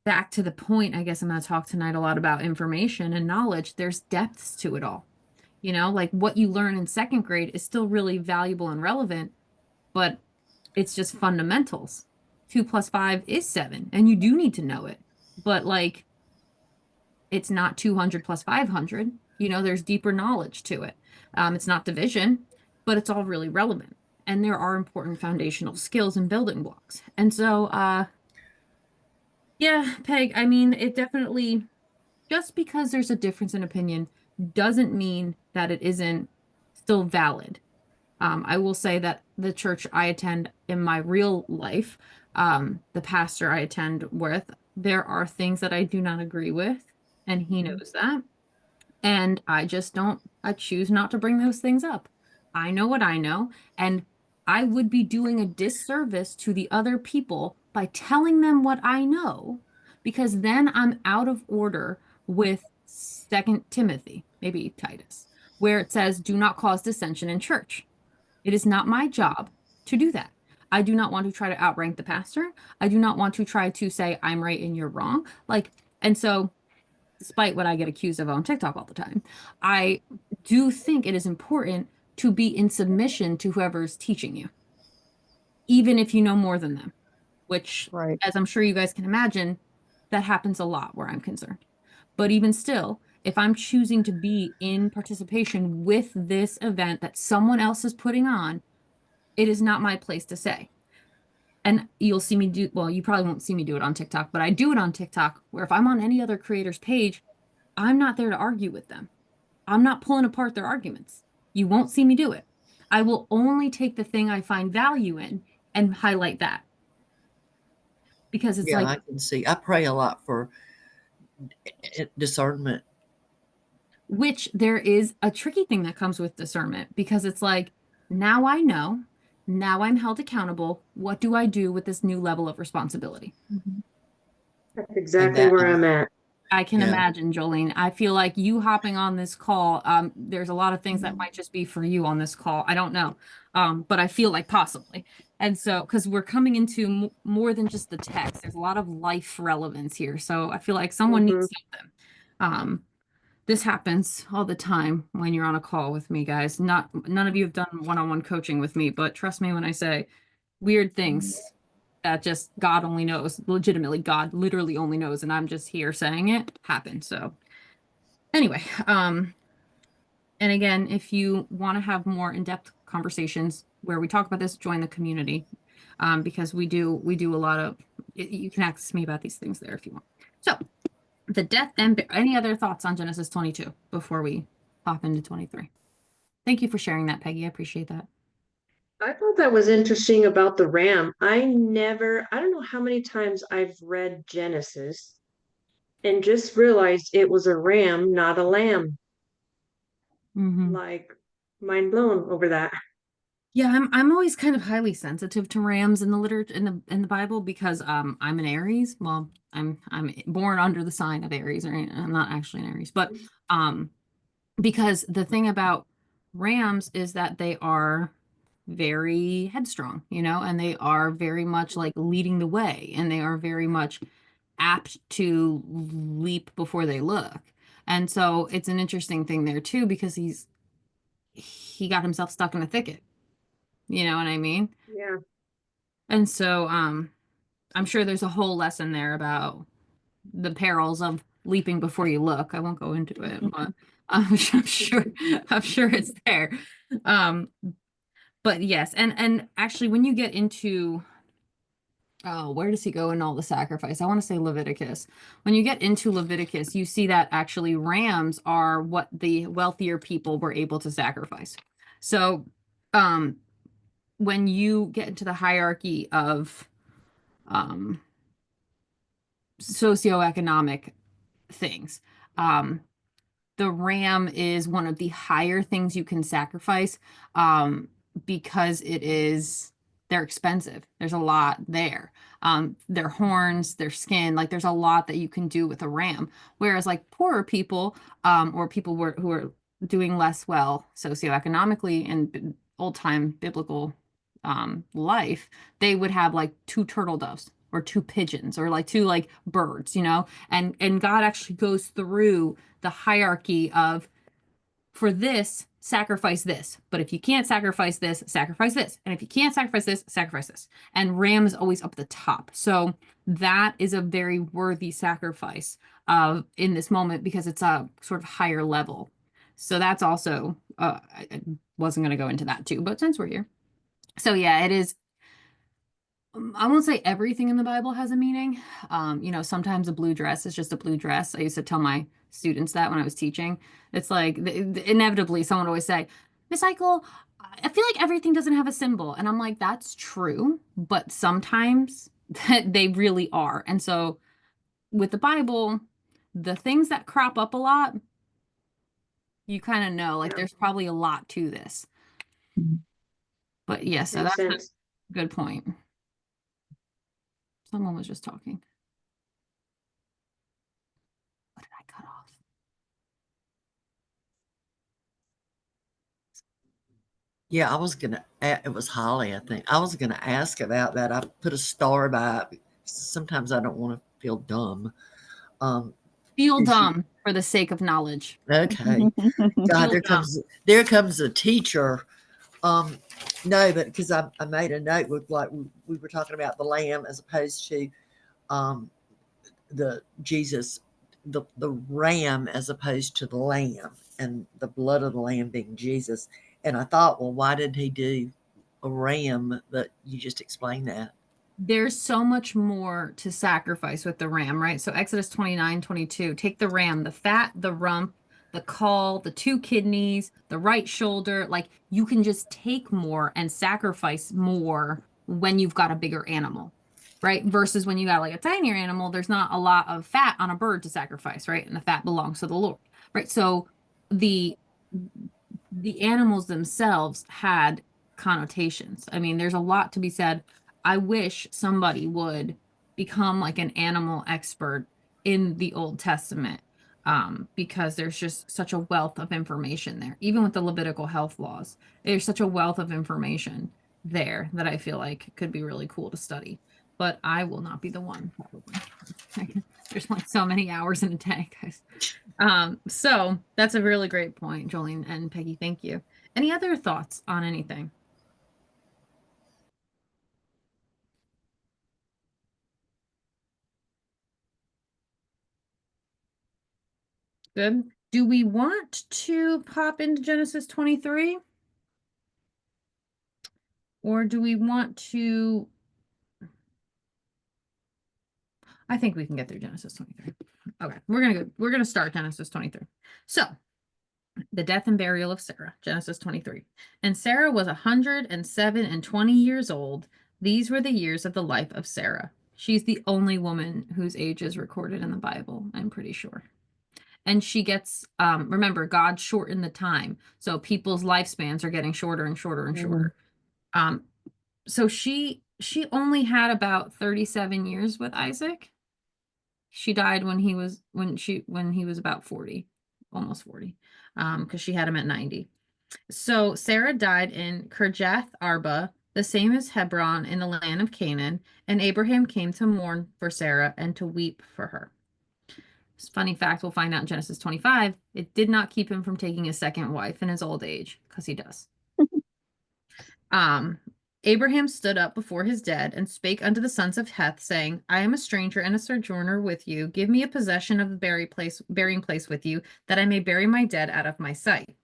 back to the point. I guess I'm going to talk tonight a lot about information and knowledge. There's depths to it all. You know, like what you learn in second grade is still really valuable and relevant, but it's just fundamentals. 2 + 5 is 7, and you do need to know it. But like, it's not 200 + 500. You know, there's deeper knowledge to it. It's not division, but it's all really relevant. And there are important foundational skills and building blocks. And so, yeah, Peg, I mean, it definitely, just because there's a difference in opinion doesn't mean that it isn't still valid. I will say that the church I attend in my real life, the pastor I attend with, there are things that I do not agree with, and he knows that. And I just don't, I choose not to bring those things up. I know what I know, and I would be doing a disservice to the other people by telling them what I know, because then I'm out of order with Second Timothy, maybe Titus, where it says, "Do not cause dissension in church." It is not my job to do that. I do not want to try to outrank the pastor. I do not want to try to say I'm right and you're wrong. Like, and so despite what I get accused of on TikTok all the time, I do think it is important to be in submission to whoever's teaching you, even if you know more than them, which, Right. as I'm sure you guys can imagine, that happens a lot where I'm concerned. But even still, if I'm choosing to be in participation with this event that someone else is putting on, it is not my place to say. And you'll see me do, well, you probably won't see me do it on TikTok, but I do it on TikTok where if I'm on any other creator's page, I'm not there to argue with them. I'm not pulling apart their arguments. You won't see me do it. I will only take the thing I find value in and highlight that because it's Yeah, like, I can see. I pray a lot for discernment. which there is a tricky thing that comes with discernment because it's like, now I know, now I'm held accountable. What do I do with this new level of responsibility? That's And exactly that, where I'm at. I can yeah, imagine, Jolene. I feel like you hopping on this call, there's a lot of things that might just be for you on this call. I don't know. But I feel like possibly. And so, because we're coming into more than just the text, there's a lot of life relevance here. So I feel like someone Mhm. needs something. This happens all the time when you're on a call with me, guys. None of you have done one-on-one coaching with me, but trust me when I say weird things that just God only knows, legitimately God literally only knows, and I'm just here saying it happened. So anyway, and again, if you want to have more in-depth conversations where we talk about this, join the community, because we do a lot of, you can ask me about these things there if you want. So the death and any other thoughts on Genesis 22 before we hop into 23? Thank you for sharing that, Peggy. I appreciate that. I thought that was interesting about the ram. I don't know how many times I've read Genesis and just realized it was a ram, not a lamb. Mm-hmm. Like, mind blown over that. Yeah, I'm always kind of highly sensitive to rams in the literature in the Bible because I'm an Aries. Well, I'm born under the sign of Aries, right? I'm not actually an Aries, but um because the thing about rams is that they are very headstrong, and they are very much like leading the way, and they are very much apt to leap before they look. And so it's an interesting thing there too because he got himself stuck in a thicket. You know what I mean? Yeah. And so I'm sure there's a whole lesson there about the perils of leaping before you look. I won't go into it, but I'm sure it's there. Um, but yes, and actually when you get into where does he go in all the sacrifice? I want to say Leviticus. When you get into Leviticus, you see that actually rams are what the wealthier people were able to sacrifice. So um when you get into the hierarchy of um socioeconomic things. The ram is one of the higher things you can sacrifice because they're expensive. There's a lot there. Their horns, their skin, like there's a lot that you can do with a ram. Whereas like poorer people or people who are doing less well socioeconomically in old time biblical life, they would have like two turtle doves or two pigeons or like two like birds, and God actually goes through the hierarchy of for this sacrifice this, but if you can't sacrifice this, sacrifice this, and if you can't sacrifice this, sacrifice this. And ram is always up at the top, so that is a very worthy sacrifice in this moment because it's a sort of higher level. So that's also I wasn't going to go into that too, but since we're here, so yeah, it is. I won't say everything in the Bible has a meaning. Sometimes a blue dress is just a blue dress. I used to tell my students that when I was teaching. It's like inevitably someone would always say, Miss Eichel, I feel like everything doesn't have a symbol. And I'm like, that's true, but sometimes they really are. And so with the Bible, the things that crop up a lot, you kind of know, like Yeah. there's probably a lot to this. But yeah, so Makes that's a sense. good point. Someone was just talking. What did I cut off? Yeah, I was gonna. It was Holly, I think. I was gonna ask about that. I put a star by it. Sometimes I don't want to feel dumb. Um, Feel is she dumb for the sake of knowledge. okay? God, Feel dumb. there comes a teacher. Um, no, but because I made a note with like we were talking about the lamb as opposed to um the Jesus, the ram as opposed to the lamb, and the blood of the lamb being Jesus. And I thought, well, why did he do a ram? But you just explained that. There's so much more to sacrifice with the ram, right? So Exodus 29:22, take the ram, the fat, the rump, the caul, the two kidneys, the right shoulder. Like you can just take more and sacrifice more when you've got a bigger animal, right? Versus when you got like a tinier animal, there's not a lot of fat on a bird to sacrifice, right? And the fat belongs to the Lord, right? So the the animals themselves had connotations. I mean, there's a lot to be said. I wish somebody would become like an animal expert in the Old Testament, because there's just such a wealth of information there. Even with the Levitical health laws, there's such a wealth of information there that I feel like could be really cool to study. But I will not be the one, probably. There's like so many hours in a day, guys. So that's a really great point, Jolene and Peggy. Thank you. Any other thoughts on anything? Good. Do we want to pop into Genesis 23? Or do we want to? I think we can get through Genesis 23. Okay, we're gonna start Genesis 23. So the death and burial of Sarah, Genesis 23. And Sarah was 107 and 20 years old. These were the years of the life of Sarah. She's the only woman whose age is recorded in the Bible, I'm pretty sure. And she gets, remember, God shortened the time. So people's lifespans are getting shorter and shorter and shorter. Um, so she only had about 37 years with Isaac. She died when he was about 40, almost 40, because she had him at 90. So Sarah died in Kirjath Arba, the same as Hebron in the land of Canaan, and Abraham came to mourn for Sarah and to weep for her. This funny fact we'll find out in Genesis 25, it did not keep him from taking a second wife in his old age, because he does. Abraham stood up before his dead and spake unto the sons of Heth, saying, I am a stranger and a sojourner with you. Give me a possession of the burying place with you, that I may bury my dead out of my sight.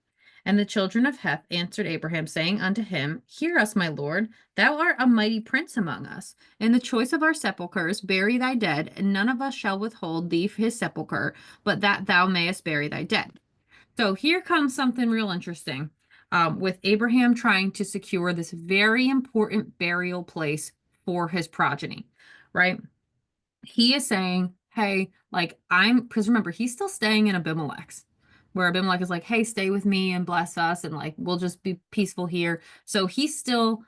And the children of Heth answered Abraham, saying unto him, Hear us, my lord, thou art a mighty prince among us. In the choice of our sepulchres, bury thy dead, and none of us shall withhold thee his sepulchre, but that thou mayest bury thy dead. So here comes something real interesting. With Abraham trying to secure this very important burial place for his progeny, right? He is saying, hey, like because remember, he's still staying in Abimelech's, where Abimelech is like, hey, stay with me and bless us, and like, we'll just be peaceful here. So he's still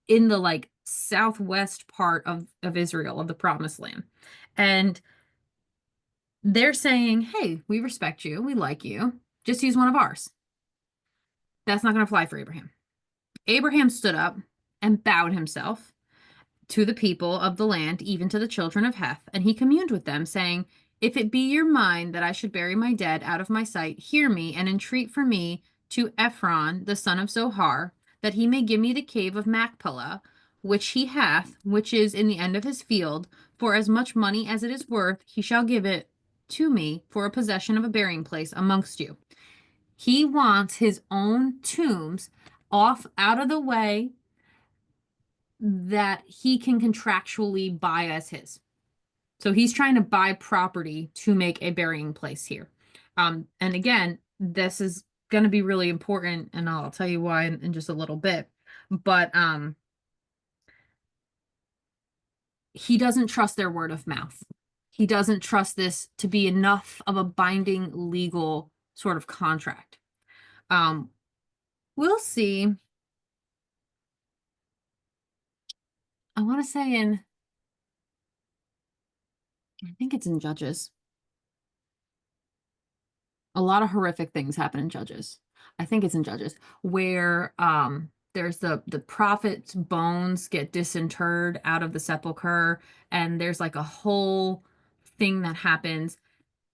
in the like southwest part of Israel, of the promised land. And they're saying, hey, we respect you, we like you, just use one of ours. That's not going to fly for Abraham. Abraham stood up and bowed himself to the people of the land, even to the children of Heth, and he communed with them, saying, If it be your mind that I should bury my dead out of my sight, hear me and entreat for me to Ephron, the son of Zohar, that he may give me the cave of Machpelah, which he hath, which is in the end of his field, for as much money as it is worth, he shall give it to me for a possession of a burying place amongst you. He wants his own tombs off out of the way that he can contractually buy as his. So he's trying to buy property to make a burying place here. And again, this is going to be really important, and I'll tell you why in just a little bit. But he doesn't trust their word of mouth. He doesn't trust this to be enough of a binding legal sort of contract. We'll see. I want to say I think it's in Judges. A lot of horrific things happen in Judges. I think it's in Judges where there's the prophet's bones get disinterred out of the sepulcher, and there's like a whole thing that happens.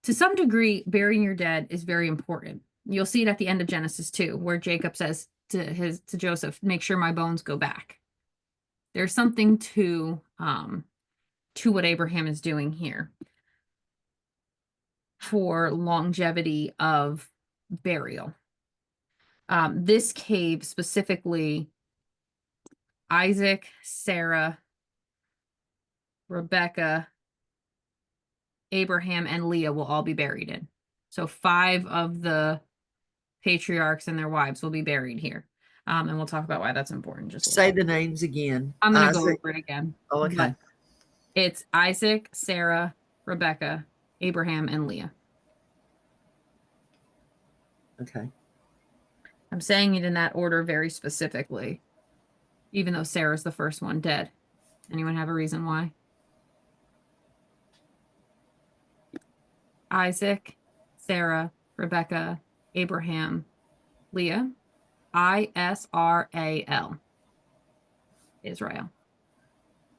To some degree, burying your dead is very important. You'll see it at the end of Genesis 2, where Jacob says to Joseph, make sure my bones go back. There's something to what Abraham is doing here for longevity of burial. This cave specifically, Isaac, Sarah, Rebecca, Abraham, and Leah will all be buried in. So 5 of the patriarchs and their wives will be buried here. And we'll talk about why that's important. Just Say the names again. I'm going to go over it again. Oh, okay. But it's Isaac, Sarah, Rebecca, Abraham, and Leah. Okay. I'm saying it in that order very specifically, even though Sarah's the first one dead. Anyone have a reason why? Isaac, Sarah, Rebecca, Abraham, Leah. Israel. Israel.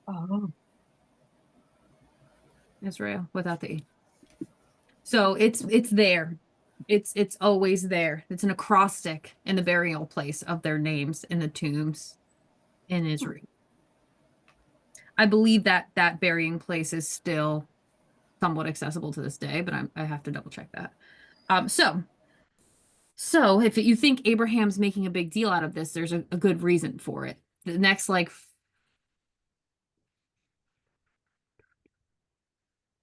Oh. Israel without the E. So it's there. It's always there. It's an acrostic in the burial place of their names in the tombs in Israel. I believe that burying place is still somewhat accessible to this day, but I have to double check that. So if you think Abraham's making a big deal out of this, there's a good reason for it. The next like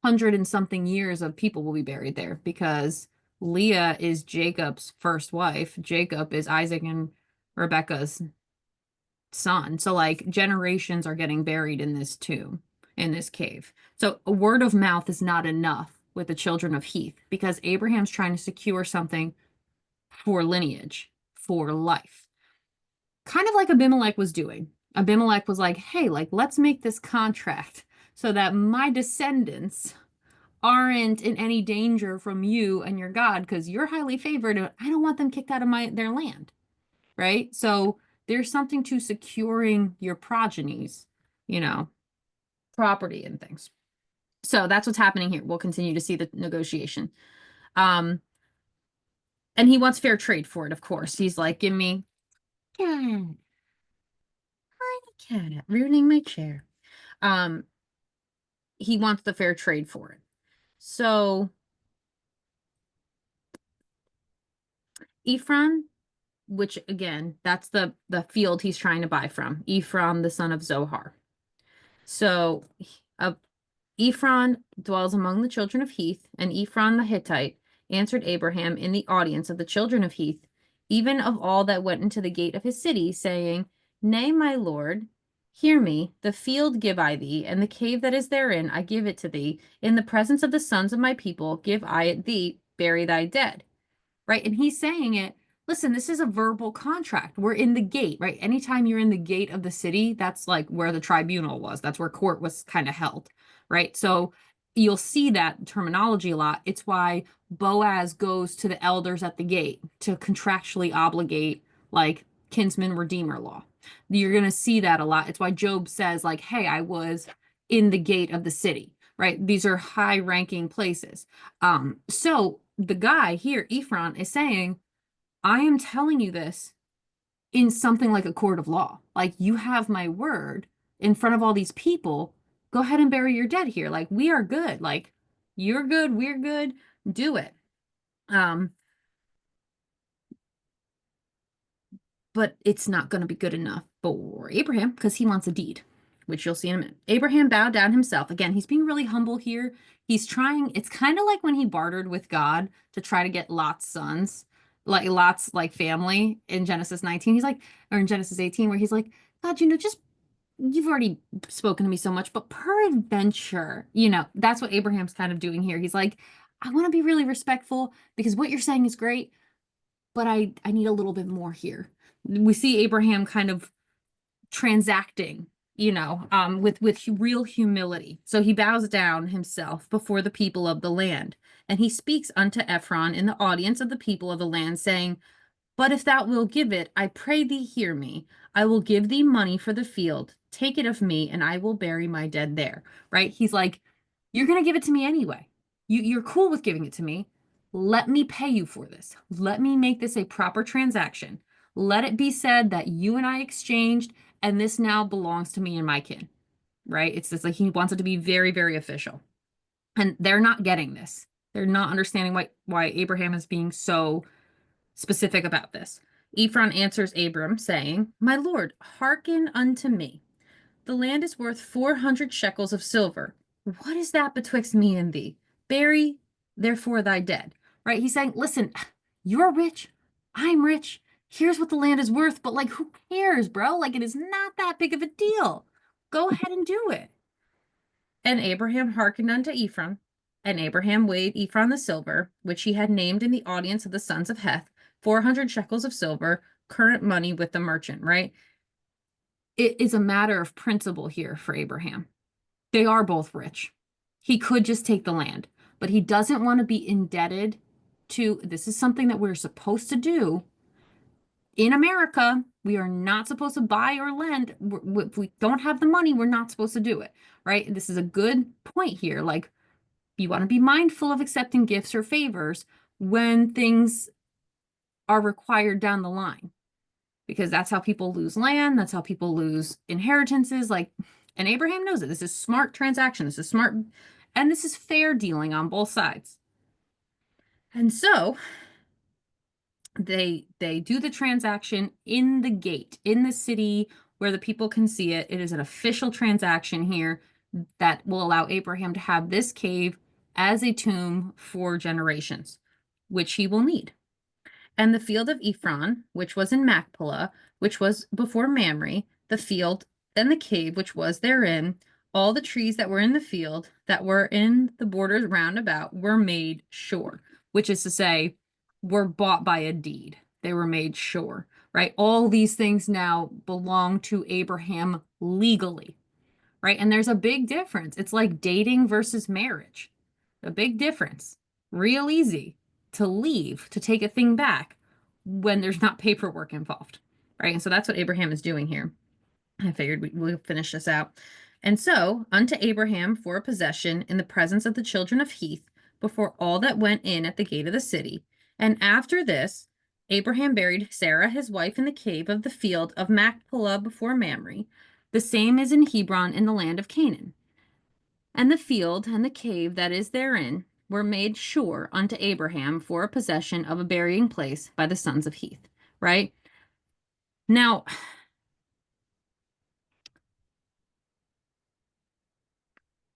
100 and something years of people will be buried there because Leah is Jacob's first wife. Jacob is Isaac and Rebekah's son. So like generations are getting buried in this tomb, in this cave. So a word of mouth is not enough with the children of Heth because Abraham's trying to secure something for lineage, for life. Kind of like Abimelech was doing. Abimelech was like, hey, like, let's make this contract so that my descendants aren't in any danger from you and your God because you're highly favored and I don't want them kicked out of their land, right? So there's something to securing your progenies, property and things. So that's what's happening here. We'll continue to see the negotiation. And he wants fair trade for it, of course. He's like, give me cat. Hi, cat. Ruining my chair. He wants the fair trade for it. So Ephron, which again, that's the field he's trying to buy from. Ephron, the son of Zohar. So Ephron dwells among the children of Heth, and Ephron the Hittite answered Abraham in the audience of the children of Heth, even of all that went into the gate of his city, saying, Nay, my lord, hear me, the field give I thee, and the cave that is therein I give it to thee. In the presence of the sons of my people give I it thee, bury thy dead. Right? And he's saying it, listen, this is a verbal contract. We're in the gate, right? Anytime you're in the gate of the city, that's like where the tribunal was. That's where court was kind of held, right? So you'll see that terminology a lot. It's why Boaz goes to the elders at the gate to contractually obligate like kinsman redeemer law. You're going to see that a lot. It's why Job says like, hey, I was in the gate of the city, right? These are high ranking places. So the guy here, Ephron, is saying, I am telling you this in something like a court of law. Like, you have my word in front of all these people. Go ahead and bury your dead here. Like, we are good. Like, you're good. We're good. Do it. But it's not going to be good enough for Abraham because he wants a deed, which you'll see in a minute. Abraham bowed down himself. Again, he's being really humble here. He's trying, it's kind of like when he bartered with God to try to get Lot's sons, like Lot's like family in Genesis 19. He's like, or in Genesis 18, where he's like, God, just you've already spoken to me so much, but peradventure, that's what Abraham's kind of doing here. He's like, I want to be really respectful because what you're saying is great, but I need a little bit more here. We see Abraham kind of transacting, with real humility. So he bows down himself before the people of the land, and he speaks unto Ephron in the audience of the people of the land, saying, But if thou wilt give it, I pray thee hear me. I will give thee money for the field. Take it of me, and I will bury my dead there. Right? He's like, you're going to give it to me anyway. You're cool with giving it to me. Let me pay you for this. Let me make this a proper transaction. Let it be said that you and I exchanged, and this now belongs to me and my kin. Right? It's just like he wants it to be very, very official. And they're not getting this. They're not understanding why Abraham is being so specific about this. Ephron answers Abram, saying, My lord, hearken unto me. The land is worth 400 shekels of silver. What is that betwixt me and thee? Bury, therefore, thy dead. Right? He's saying, listen, you're rich. I'm rich. Here's what the land is worth, but like, who cares, bro? Like, it is not that big of a deal. Go ahead and do it. And Abraham hearkened unto Ephron, and Abraham weighed Ephron the silver, which he had named in the audience of the sons of Heth, 400 shekels of silver, current money with the merchant, right? It is a matter of principle here for Abraham. They are both rich. He could just take the land, but he doesn't want to be indebted to, this is something that we're supposed to do. In America, we are not supposed to buy or lend. If we don't have the money, we're not supposed to do it, right? This is a good point here. Like, you want to be mindful of accepting gifts or favors when things are required down the line, because that's how people lose land. That's how people lose inheritances. Like, and Abraham knows it. This is smart transaction. This is smart, and this is fair dealing on both sides. And so they do the transaction in the gate, in the city where the people can see it. It is an official transaction here that will allow Abraham to have this cave as a tomb for generations, which he will need. And the field of Ephron, which was in Machpelah, which was before Mamre, the field and the cave which was therein, all the trees that were in the field that were in the borders round about were made sure, which is to say, were bought by a deed. They were made sure, right? All these things now belong to Abraham legally, right? And there's a big difference. It's like dating versus marriage. A big difference. Real easy to leave, to take a thing back when there's not paperwork involved, right? And so that's what Abraham is doing here. I figured we'll finish this out. And so, unto Abraham for a possession in the presence of the children of Heth, before all that went in at the gate of the city. And after this, Abraham buried Sarah his wife in the cave of the field of Machpelah before Mamre. The same is in Hebron in the land of Canaan. And the field and the cave that is therein were made sure unto Abraham for a possession of a burying place by the sons of Heth, right? Now,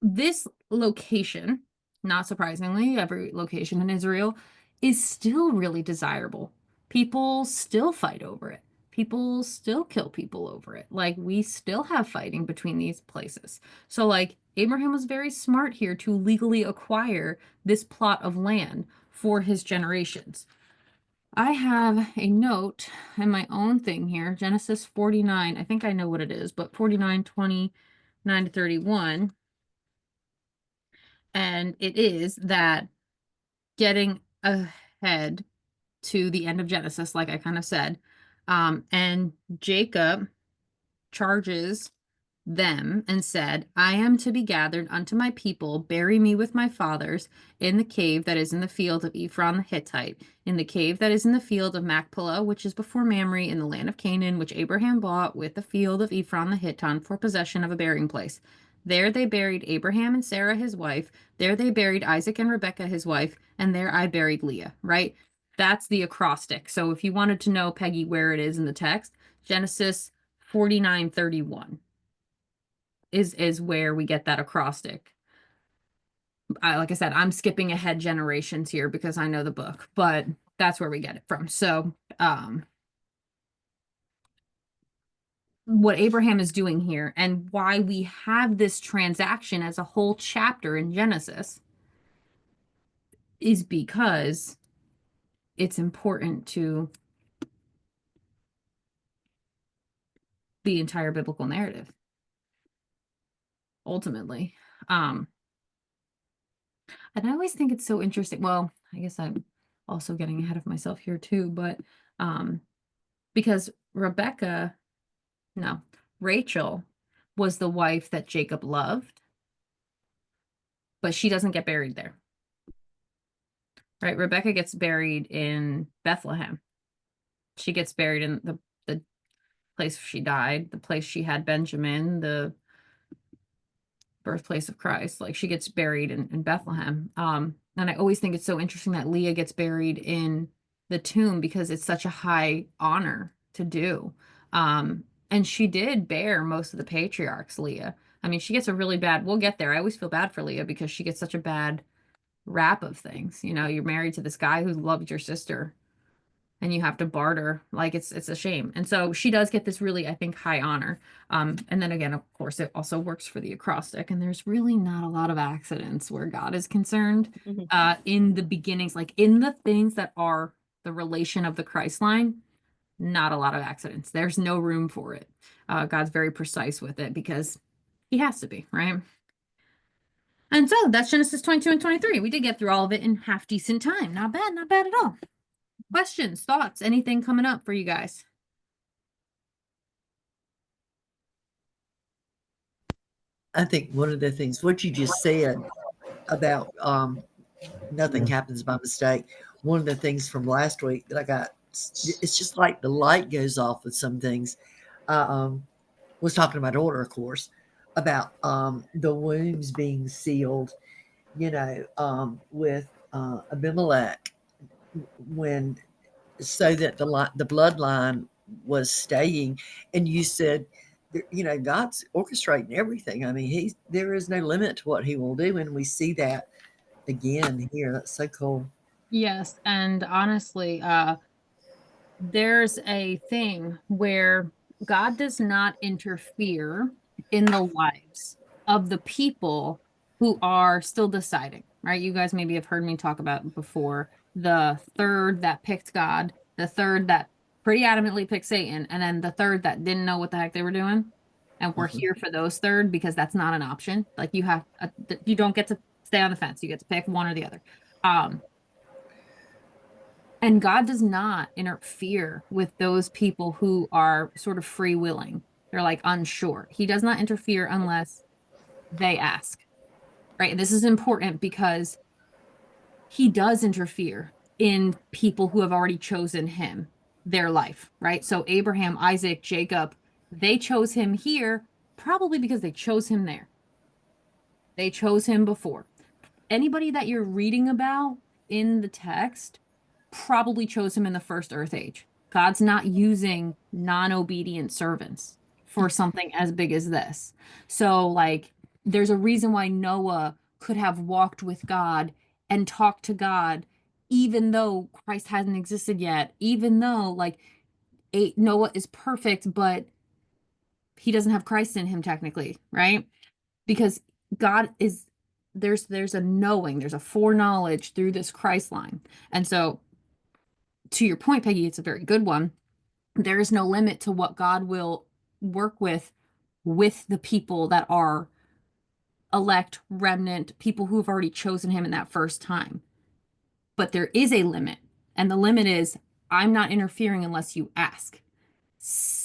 this location, not surprisingly, every location in Israel is still really desirable. People still fight over it. People still kill people over it. Like, we still have fighting between these places. So, like, Abraham was very smart here to legally acquire this plot of land for his generations. I have a note in my own thing here, Genesis 49. I think I know what it is, but 49:29 to 31. And it is that getting ahead to the end of Genesis, like I kind of said, and Jacob charges them and said, I am to be gathered unto my people, bury me with my fathers in the cave that is in the field of Ephron the Hittite, in the cave that is in the field of Machpelah, which is before Mamre, in the land of Canaan, which Abraham bought with the field of Ephron the Hittite for possession of a burying place. There they buried Abraham and Sarah his wife. There they buried Isaac and Rebekah his wife, and there I buried Leah, right? That's the acrostic. So if you wanted to know, Peggy, where it is in the text, Genesis 49:31 is where we get that acrostic. Like I said, I'm skipping ahead generations here because I know the book, but that's where we get it from. So, what Abraham is doing here and why we have this transaction as a whole chapter in Genesis is because it's important to the entire biblical narrative, ultimately. And I always think it's so interesting. Well, I guess I'm also getting ahead of myself here too, but because Rachel was the wife that Jacob loved, but she doesn't get buried there. Right? Rebecca gets buried in Bethlehem. She gets buried in the place she died, the place she had Benjamin, the birthplace of Christ. Like, she gets buried in Bethlehem. And I always think it's so interesting that Leah gets buried in the tomb because it's such a high honor to do. And she did bear most of the patriarchs, Leah. I mean, she gets a really bad, we'll get there. I always feel bad for Leah because she gets such a bad rap of things. You know, you're married to this guy who loved your sister and you have to barter. Like, it's a shame. And so she does get this really, I think, high honor. And then again, of course, it also works for the acrostic. And there's really not a lot of accidents where God is concerned in the beginnings, like in the things that are the relation of the Christ line. Not a lot of accidents. There's no room for it. God's very precise with it because he has to be, right? And so that's Genesis 22 and 23. We did get through all of it in half decent time. Not bad at all. Questions, thoughts, anything coming up for you guys? I think one of the things, what you just said about nothing happens by mistake. One of the things from last week that I got, it's just like the light goes off with some things. I was talking to my daughter, of course, about the wombs being sealed, with Abimelech when so that the bloodline was staying, and you said, God's orchestrating everything. I mean, there is no limit to what he will do, and we see that again here. That's so cool. Yes, and honestly, there's a thing where God does not interfere in the lives of the people who are still deciding, right? You guys maybe have heard me talk about before the third that picked God, the third that pretty adamantly picked Satan, and then the third that didn't know what the heck they were doing. And we're Mhm. here for those third because that's not an option. Like you don't get to stay on the fence. You get to pick one or the other. Um, and God does not interfere with those people who are sort of free willing. They're like unsure. He does not interfere unless they ask, right? And this is important because he does interfere in people who have already chosen him, their life, right? So Abraham, Isaac, Jacob, they chose him here probably because they chose him there. They chose him before. Anybody that you're reading about in the text probably chose him in the first earth age. God's not using non-obedient servants for something as big as this. So, like, there's a reason why Noah could have walked with God and talked to God, even though Christ hadn't existed yet, even though, like, Noah is perfect, but he doesn't have Christ in him technically, right? Because God is there's a knowing, there's a foreknowledge through this Christ line. And so to your point, Peggy, it's a very good one. There is no limit to what God will work with the people that are elect, remnant, people who have already chosen him in that first time. But there is a limit. And the limit is I'm not interfering unless you ask.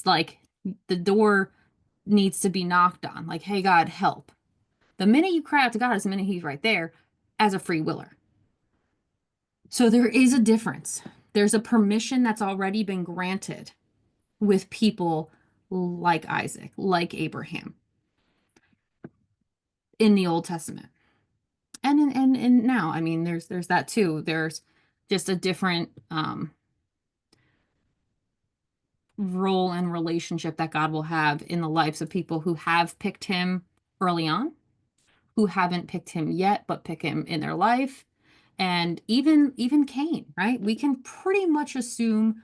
Like the door needs to be knocked on. Like, hey, God, help. The minute you cry out to God is the minute he's right there as a free willer. So there is a difference. There's a permission that's already been granted with people like Isaac, like Abraham in the Old Testament. And now, I mean, there's that too. There's just a different role and relationship that God will have in the lives of people who have picked him early on, who haven't picked him yet, but pick him in their life. And even Cain, right? We can pretty much assume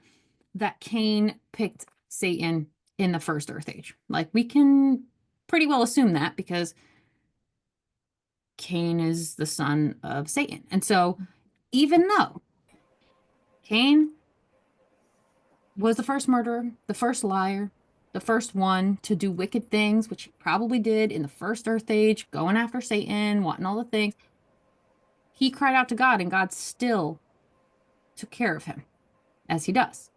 that Cain picked Satan in the first Earth Age. Like we can pretty well assume that because Cain is the son of Satan. And so even though Cain was the first murderer, the first liar, the first one to do wicked things, which he probably did in the first Earth Age, going after Satan, wanting all the things, he cried out to God and God still took care of him as he does.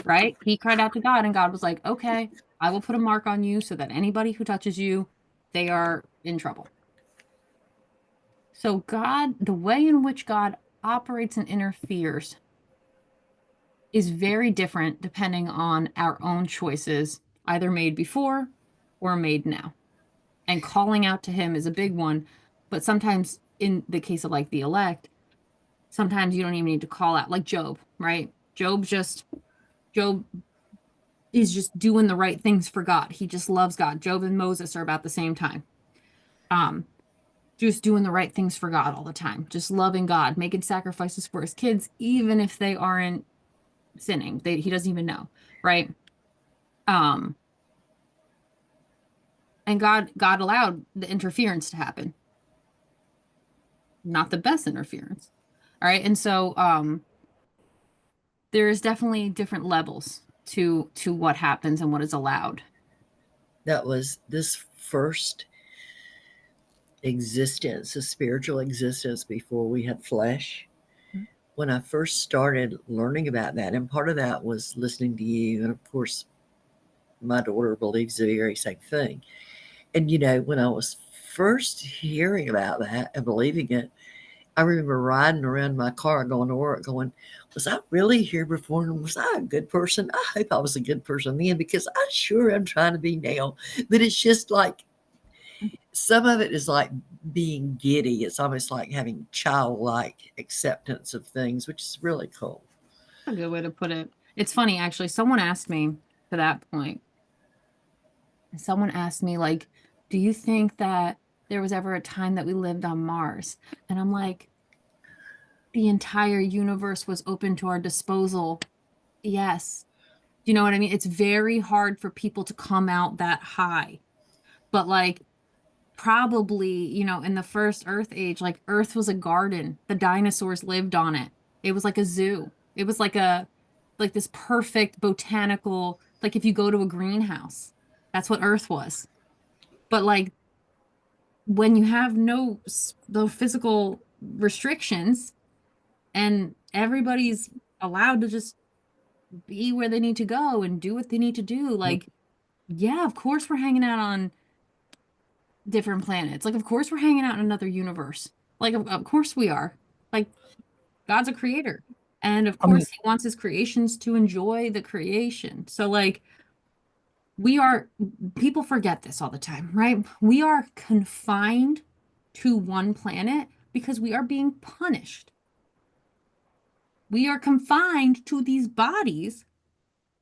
Right? He cried out to God, and God was like, okay, I will put a mark on you so that anybody who touches you, they are in trouble. So, God, the way in which God operates and interferes is very different depending on our own choices, either made before or made now. And calling out to Him is a big one. But sometimes, in the case of like the elect, sometimes you don't even need to call out, like Job, right? Job is just doing the right things for God. He just loves God. Job and Moses are about the same time. Um, just doing the right things for God all the time, just loving God, making sacrifices for his kids, even if they aren't sinning. He doesn't even know, right? Um, and God allowed the interference to happen, not the best interference. All right. And so there is definitely different levels to what happens and what is allowed. That was this first existence, a spiritual existence before we had flesh. When I first started learning about that, and part of that was listening to you, and of course, my daughter believes the very same thing. And when I was first hearing about that and believing it, I remember riding around my car going to work going, was I really here before? And was I a good person? I hope I was a good person then because I sure am trying to be now. But it's just like some of it is like being giddy. It's almost like having childlike acceptance of things, which is really cool. A good way to put it. It's funny, actually. Someone asked me to that point. Someone asked me, like, do you think that there was ever a time that we lived on Mars? And I'm like, the entire universe was open to our disposal. Yes. Do you know what I mean? It's very hard for people to come out that high. But like probably, in the first Earth age, like Earth was a garden. The dinosaurs lived on it. It was like a zoo. It was like this perfect botanical, like if you go to a greenhouse, that's what Earth was. But like when you have no physical restrictions and everybody's allowed to just be where they need to go and do what they need to do, like, yeah, of course we're hanging out on different planets. Like, of course we're hanging out in another universe. Like, of course we are. Like, God's a creator. And of I mean, course he wants his creations to enjoy the creation. So, like, we are, people forget this all the time, right? We are confined to one planet because we are being punished. We are confined to these bodies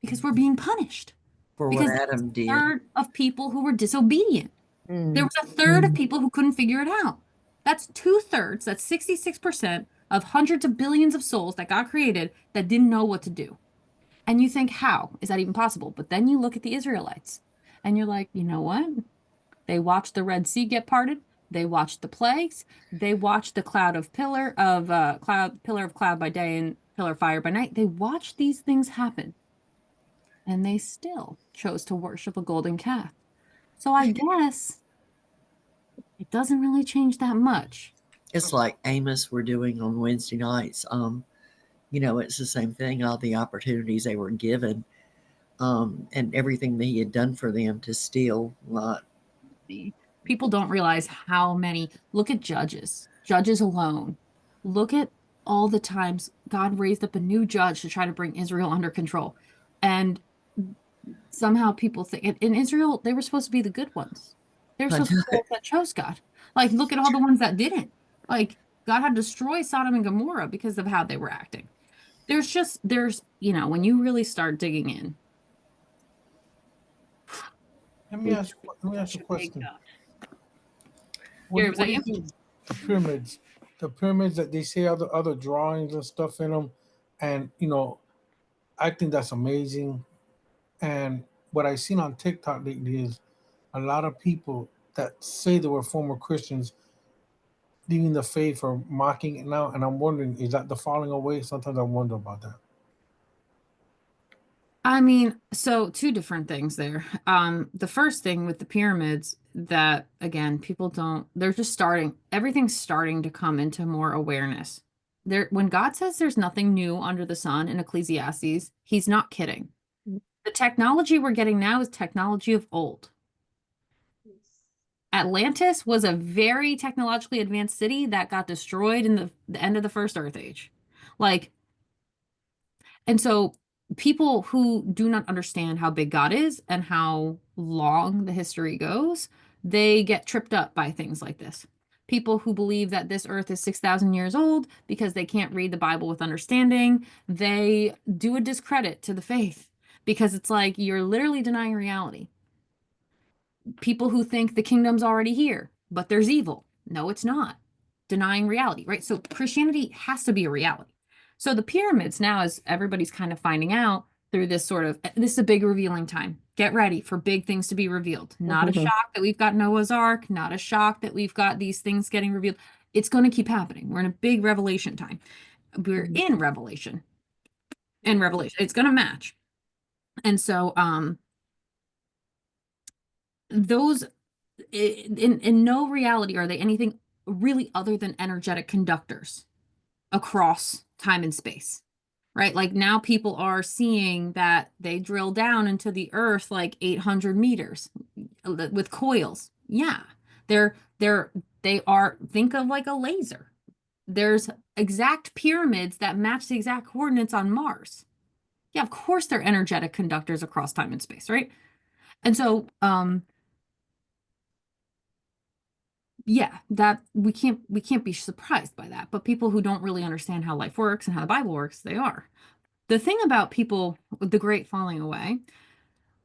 because we're being punished. For what Because there was Adam a did. third of people who were disobedient. There Mm. was a third of people who couldn't figure it out. That's 2/3, that's 66% of hundreds of billions of souls that got created that didn't know what to do. And you think, how is that even possible? But then you look at the Israelites and you're like, you know what? They watched the Red Sea get parted. They watched the plagues. They watched the pillar of cloud by day and pillar of fire by night. They watched these things happen and they still chose to worship a golden calf. So I guess it doesn't really change that much. It's like Amos were doing on Wednesday nights. It's the same thing, all the opportunities they were given, and everything that he had done for them to still not. People don't realize how many, look at judges alone. Look at all the times God raised up a new judge to try to bring Israel under control. And somehow people think in Israel, they were supposed to be the good ones. They were supposed to be the ones that chose God. Like, look at all the ones that didn't. Like, God had destroyed Sodom and Gomorrah because of how they were acting. When you really start digging in, let me ask you a big question. God. What, Gary, was what that do you? you think the pyramids that they say other drawings and stuff in them, and I think that's amazing. And what I seen on TikTok lately is a lot of people that say they were former Christians leaving the faith or mocking it now. And I'm wondering, is that the falling away? Sometimes I wonder about that. I mean, so two different things there. The first thing with the pyramids that again, people don't, they're just starting, everything's starting to come into more awareness. When God says there's nothing new under the sun in Ecclesiastes, he's not kidding. The technology we're getting now is technology of old. Atlantis was a very technologically advanced city that got destroyed in the end of the first Earth Age. Like, and so people who do not understand how big God is and how long the history goes, they get tripped up by things like this. People who believe that this earth is 6,000 years old because they can't read the Bible with understanding, they do a discredit to the faith because it's like you're literally denying reality. People who think the kingdom's already here, but there's evil. No, it's not. Denying reality, right? So Christianity has to be a reality. So the pyramids now, as everybody's kind of finding out through this is a big revealing time. Get ready for big things to be revealed. Not a shock that we've got Noah's Ark, not a shock that we've got these things getting revealed. It's going to keep happening. We're in a big revelation time. We're in Revelation. In Revelation, it's going to match. And so those in no reality are they anything really other than energetic conductors across time and space, right? Like now people are seeing that they drill down into the earth like 800 meters with coils. Yeah, they are, think of like a laser. There's exact pyramids that match the exact coordinates on Mars. Yeah, of course they're energetic conductors across time and space, right? And so Yeah, that we can't be surprised by that. But people who don't really understand how life works and how the Bible works, they are. The thing about people with the great falling away,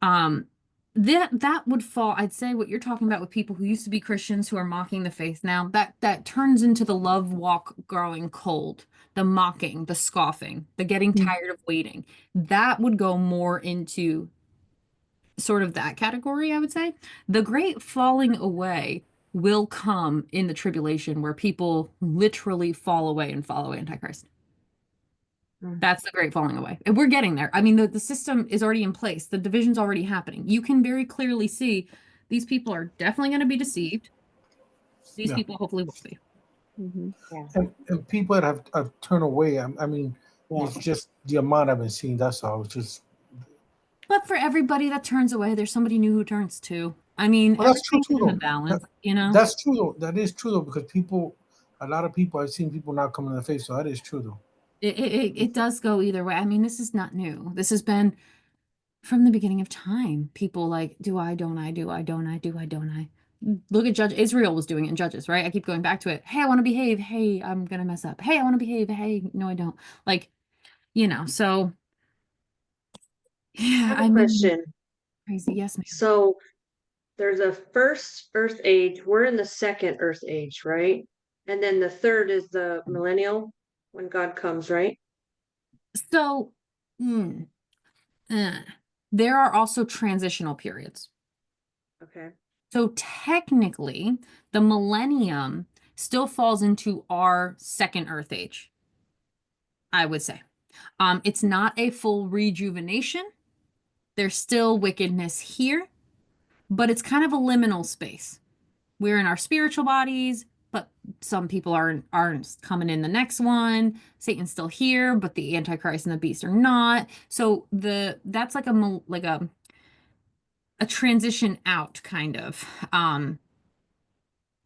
um, that would fall, I'd say what you're talking about with people who used to be Christians who are mocking the faith now, that turns into the love walk growing cold, the mocking, the scoffing, the getting tired of waiting. That would go more into sort of that category, I would say. The great falling away will come in the tribulation where people literally fall away and follow Antichrist. That's the great falling away. And we're getting there. I mean, the system is already in place. The division's already happening. You can very clearly see these people are definitely going to be deceived. These Yeah. people hopefully will be. Yeah. And people that have turned away, I mean, Yeah. it's just the amount I've been seeing. That's all. It's just, But for everybody that turns away, there's somebody new who turns too. I mean, well, that's true everything's too, in the though. balance, you know? That's true, though. That is true, though, because a lot of people, I've seen people not coming to the faith. So that is true, though. It does go either way. I mean, this is not new. This has been from the beginning of time. People like, do I, don't I, do I, don't I, do I, don't I? Look at Judge Israel was doing it in Judges, right? I keep going back to it. Hey, I want to behave. Hey, I'm gonna mess up. Hey, I want to behave. Hey, no, I don't. Like, so I yeah, have I a mean, question. crazy. Yes, ma'am. So there's a first Earth age. We're in the second Earth age, right? And then the third is the millennial when God comes, right? So, mm, uh, there are also transitional periods. Okay. So technically, the millennium still falls into our second Earth age, I would say. It's not a full rejuvenation. There's still wickedness here, but it's kind of a liminal space. We're in our spiritual bodies, but some people aren't coming in the next one. Satan's still here, but the Antichrist and the beast are not. So that's like a transition out kind of.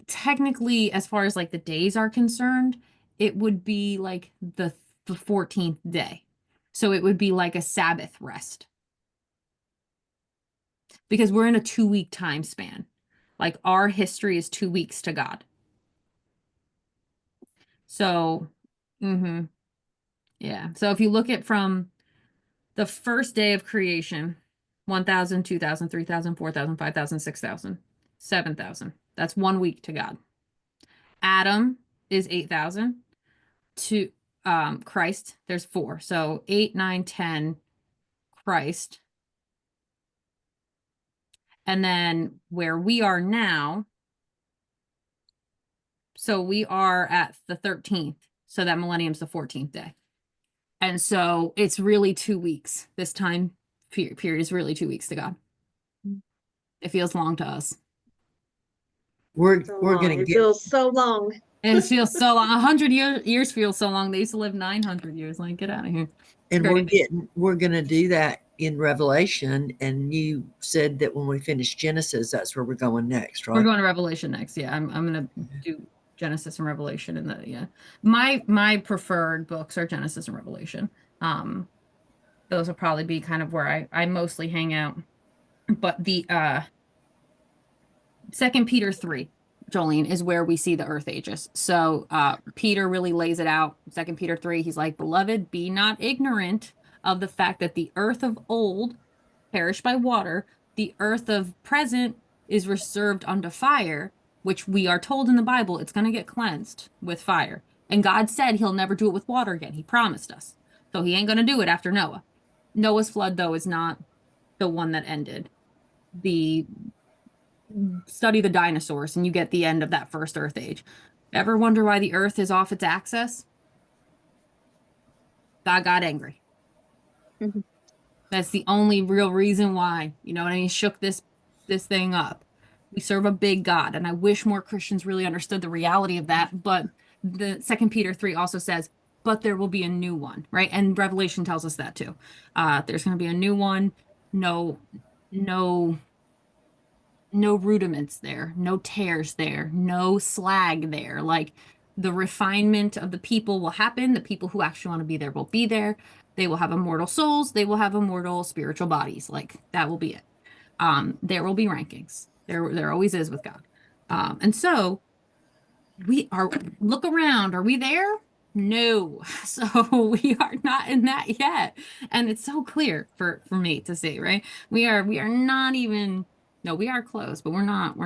Technically, as far as like the days are concerned, it would be like the 14th day. So it would be like a Sabbath rest because we're in a 2 week time span. Like our history is 2 weeks to God. So, yeah. So if you look at from the first day of creation, 1,000, 2,000, 3,000, 4,000, 5,000, 6,000, 7,000. That's 1 week to God. Adam is 8,000. To Christ, there's 4. So 8, 9, 10, Christ. And then where we are now, so we are at the 13th. So that millennium's the 14th day. And so it's really 2 weeks. This time period is really 2 weeks to God. It feels long to us. We're So we're long. gonna It get feels so long. And it feels so long. 100 years feels so long. They used to live 900 years. Like, get out of here. and Crazy. we're gonna do that in Revelation. And you said that when we finish Genesis, that's where we're going next, We're right? going to Revelation next. Yeah, I'm gonna do Genesis and Revelation and yeah. My preferred books are Genesis and Revelation. Those will probably be kind of where I mostly hang out. But the 2 Peter 3, Jolene, is where we see the earth ages. So Peter really lays it out. 2 Peter 3, he's like, Beloved, be not ignorant of the fact that the earth of old perished by water, the earth of present is reserved unto fire, which we are told in the Bible it's going to get cleansed with fire. And God said he'll never do it with water again. He promised us. So he ain't going to do it after Noah. Noah's flood, though, is not the one that ended. The study the dinosaurs and you get the end of that first earth age. Ever wonder why the earth is off its axis? God got angry. Mhm. That's the only real reason why. You know what I mean? Shook this thing up. We serve a big God, and I wish more Christians really understood the reality of that. But the 2 Peter 3 also says, but there will be a new one, right? And Revelation tells us that too. There's going to be a new one. No, no, no rudiments there, no tears there, no slag there. Like the refinement of the people will happen. The people who actually want to be there will be there. They will have immortal souls. They will have immortal spiritual bodies. Like that will be it. There will be rankings. There always is with God. And so look around. Are we there? No. So we are not in that yet. And it's so clear for me to see, right? We are not even, no, we are close, but we're not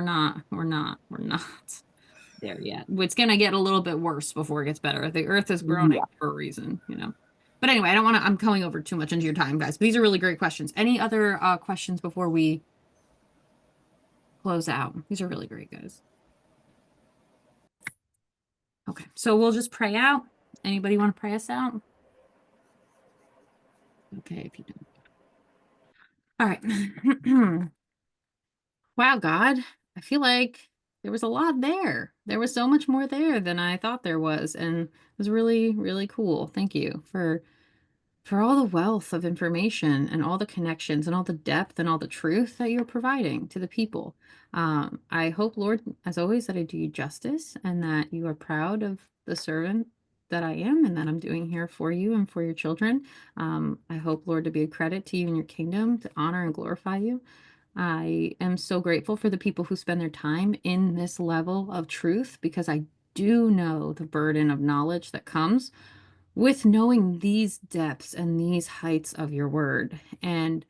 there yet. It's gonna get a little bit worse before it gets better. The earth is groaning for a reason, you know. But anyway, I don't want to, I'm going over too much into your time, guys. These are really great questions. Any other questions before we close out? These are really great, guys. Okay, so we'll just pray out. Anybody want to pray us out? Okay, if you don't. All right. Wow, God, I feel like there was a lot there. There was so much more there than I thought there was, and it was really, really cool. Thank you for all the wealth of information and all the connections and all the depth and all the truth that you're providing to the people. I hope, Lord, as always, that I do you justice and that you are proud of the servant that I am and that I'm doing here for you and for your children. I hope, Lord, to be a credit to you and your kingdom, to honor and glorify you. I am so grateful for the people who spend their time in this level of truth because I do know the burden of knowledge that comes with knowing these depths and these heights of your word. And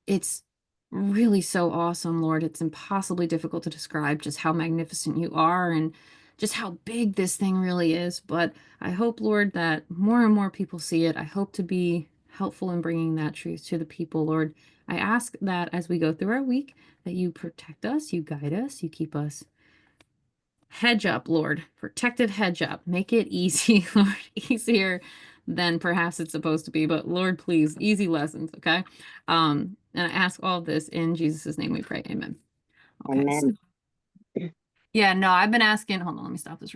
it's really so awesome, Lord. It's impossibly difficult to describe just how magnificent you are and just how big this thing really is. But I hope, Lord, that more and more people see it. I hope to be helpful in bringing that truth to the people, Lord. I ask that as we go through our week, that you protect us, you guide us, you keep us hedge up, Lord, protective hedge up. Make it easy, Lord, easier than perhaps it's supposed to be. But Lord, please, easy lessons, okay? And I ask all of this in Jesus' name we pray. Amen. Okay. Amen. Yeah, no, I've been asking. Hold on, let me stop this.